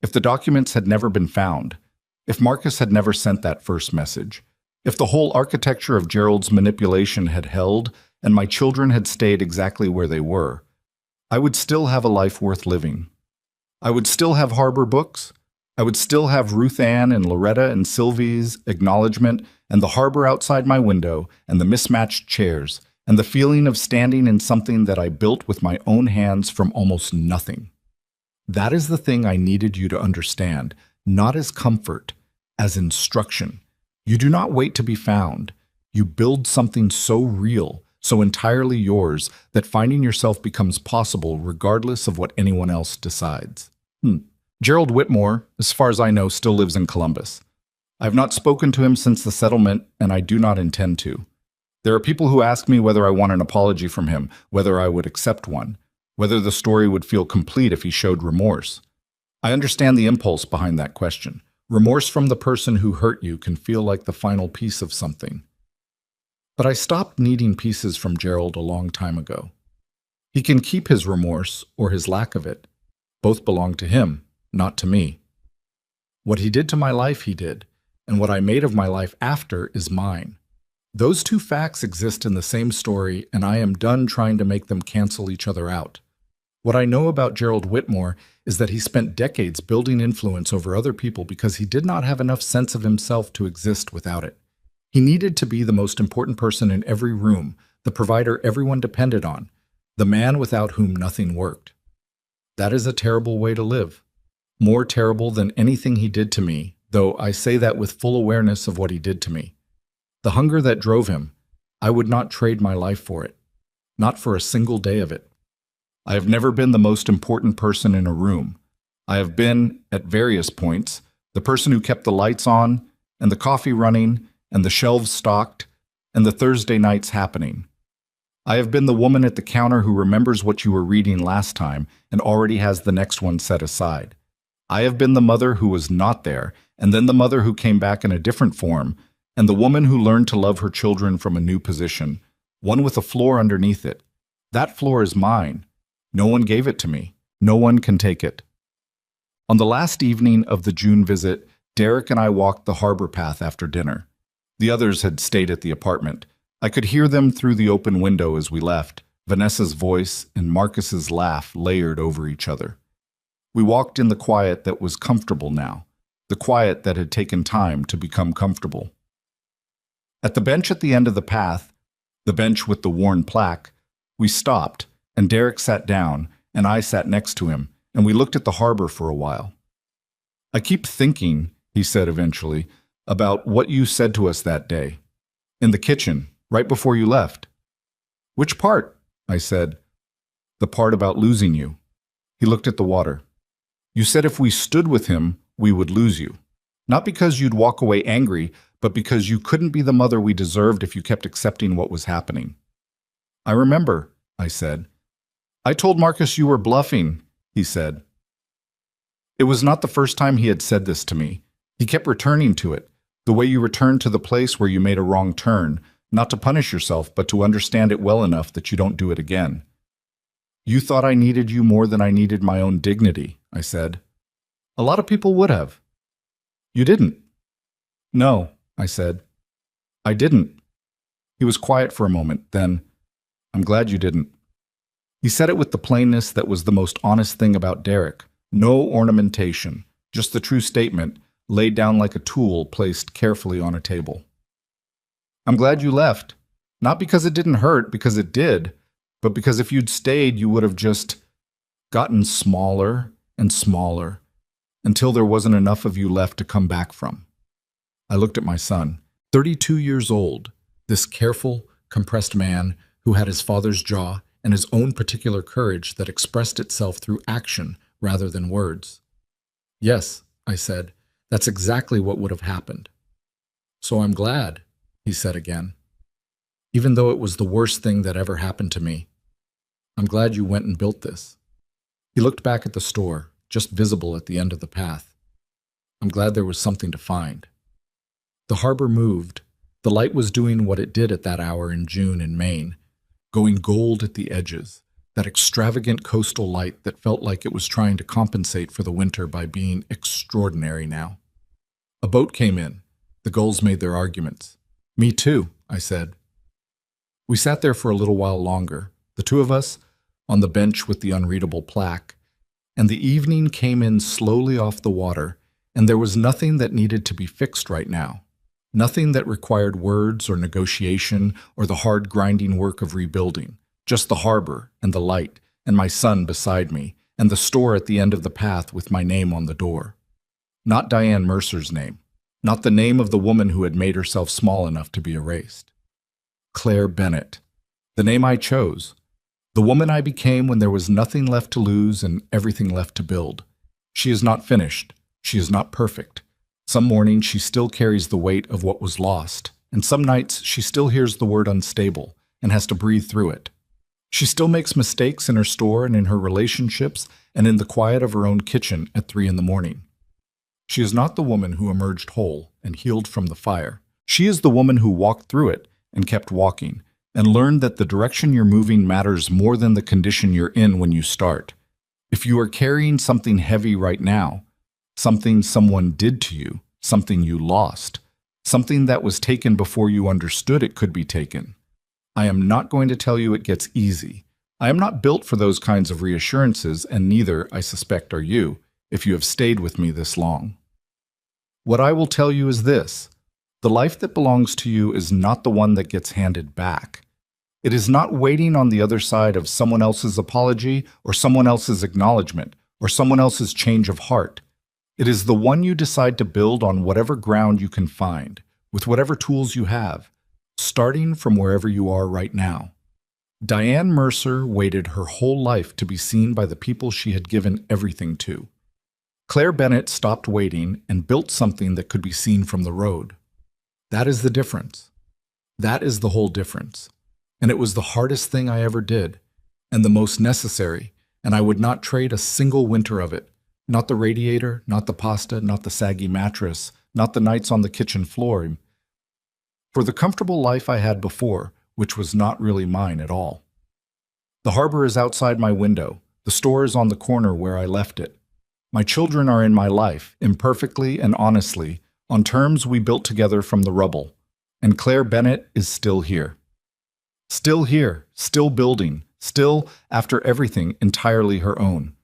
if the documents had never been found, if Marcus had never sent that first message, if the whole architecture of Gerald's manipulation had held and my children had stayed exactly where they were, I would still have a life worth living. I would still have Harbor books. I would still have Ruth Ann and Loretta and Sylvie's acknowledgement and the harbor outside my window and the mismatched chairs and the feeling of standing in something that I built with my own hands from almost nothing. That is the thing I needed you to understand, not as comfort, as instruction. You do not wait to be found. You build something so real, so entirely yours, that finding yourself becomes possible regardless of what anyone else decides. Gerald Whitmore, as far as I know, still lives in Columbus. I have not spoken to him since the settlement, and I do not intend to. There are people who ask me whether I want an apology from him, whether I would accept one, whether the story would feel complete if he showed remorse. I understand the impulse behind that question. Remorse from the person who hurt you can feel like the final piece of something. But I stopped needing pieces from Gerald a long time ago. He can keep his remorse or his lack of it. Both belong to him, not to me. What he did to my life, he did, and what I made of my life after is mine. Those two facts exist in the same story, and I am done trying to make them cancel each other out. What I know about Gerald Whitmore is that he spent decades building influence over other people because he did not have enough sense of himself to exist without it. He needed to be the most important person in every room, the provider everyone depended on, the man without whom nothing worked. That is a terrible way to live. More terrible than anything he did to me, though I say that with full awareness of what he did to me. The hunger that drove him, I would not trade my life for it. Not for a single day of it. I have never been the most important person in a room. I have been, at various points, the person who kept the lights on, and the coffee running, and the shelves stocked, and the Thursday nights happening. I have been the woman at the counter who remembers what you were reading last time and already has the next one set aside. I have been the mother who was not there, and then the mother who came back in a different form, and the woman who learned to love her children from a new position, one with a floor underneath it. That floor is mine. No one gave it to me. No one can take it. On the last evening of the June visit, Derek and I walked the harbor path after dinner. The others had stayed at the apartment. I could hear them through the open window as we left, Vanessa's voice and Marcus's laugh layered over each other. We walked in the quiet that was comfortable now, the quiet that had taken time to become comfortable. At the bench at the end of the path, the bench with the worn plaque, we stopped, and Derek sat down, and I sat next to him, and we looked at the harbor for a while. "I keep thinking," he said eventually, "about what you said to us that day. In the kitchen, right before you left." "Which part?" I said. "The part about losing you." He looked at the water. "You said if we stood with him, we would lose you. Not because you'd walk away angry, but because you couldn't be the mother we deserved if you kept accepting what was happening." "I remember," I said. I told Marcus you were bluffing, he said. It was not the first time he had said this to me. He kept returning to it, the way you return to the place where you made a wrong turn, not to punish yourself, but to understand it well enough that you don't do it again. You thought I needed you more than I needed my own dignity, I said. A lot of people would have. You didn't. No, I said. I didn't. He was quiet for a moment, then, I'm glad you didn't. He said it with the plainness that was the most honest thing about Derek. No ornamentation, just the true statement, laid down like a tool placed carefully on a table. I'm glad you left. Not because it didn't hurt, because it did, but because if you'd stayed, you would have just gotten smaller and smaller until there wasn't enough of you left to come back from. I looked at my son, 32 years old, this careful, compressed man who had his father's jaw and his own particular courage that expressed itself through action rather than words. Yes, I said, that's exactly what would have happened. So I'm glad, he said again. Even though it was the worst thing that ever happened to me, I'm glad you went and built this. He looked back at the store, just visible at the end of the path. I'm glad there was something to find. The harbor moved. The light was doing what it did at that hour in June in Maine, going gold at the edges, that extravagant coastal light that felt like it was trying to compensate for the winter by being extraordinary now. A boat came in. The gulls made their arguments. Me too, I said. We sat there for a little while longer, the two of us, on the bench with the unreadable plaque, and the evening came in slowly off the water, and there was nothing that needed to be fixed right now. Nothing that required words or negotiation or the hard grinding work of rebuilding. Just the harbor and the light and my son beside me and the store at the end of the path with my name on the door. Not Diane Mercer's name. Not the name of the woman who had made herself small enough to be erased. Claire Bennett. The name I chose. The woman I became when there was nothing left to lose and everything left to build. She is not finished. She is not perfect. Some mornings she still carries the weight of what was lost, and some nights she still hears the word unstable and has to breathe through it. She still makes mistakes in her store and in her relationships and in the quiet of her own kitchen at 3 a.m. She is not the woman who emerged whole and healed from the fire. She is the woman who walked through it and kept walking and learned that the direction you're moving matters more than the condition you're in when you start. If you are carrying something heavy right now, something someone did to you, something you lost, something that was taken before you understood it could be taken, I am not going to tell you it gets easy. I am not built for those kinds of reassurances, and neither, I suspect, are you, if you have stayed with me this long. What I will tell you is this: the life that belongs to you is not the one that gets handed back. It is not waiting on the other side of someone else's apology or someone else's acknowledgement or someone else's change of heart. It is the one you decide to build on whatever ground you can find, with whatever tools you have, starting from wherever you are right now. Diane Mercer waited her whole life to be seen by the people she had given everything to. Claire Bennett stopped waiting and built something that could be seen from the road. That is the difference. That is the whole difference. And it was the hardest thing I ever did, and the most necessary, and I would not trade a single winter of it. Not the radiator, not the pasta, not the saggy mattress, not the nights on the kitchen floor, for the comfortable life I had before, which was not really mine at all. The harbor is outside my window. The store is on the corner where I left it. My children are in my life, imperfectly and honestly, on terms we built together from the rubble. And Claire Bennett is still here. Still here, still building, still, after everything, entirely her own.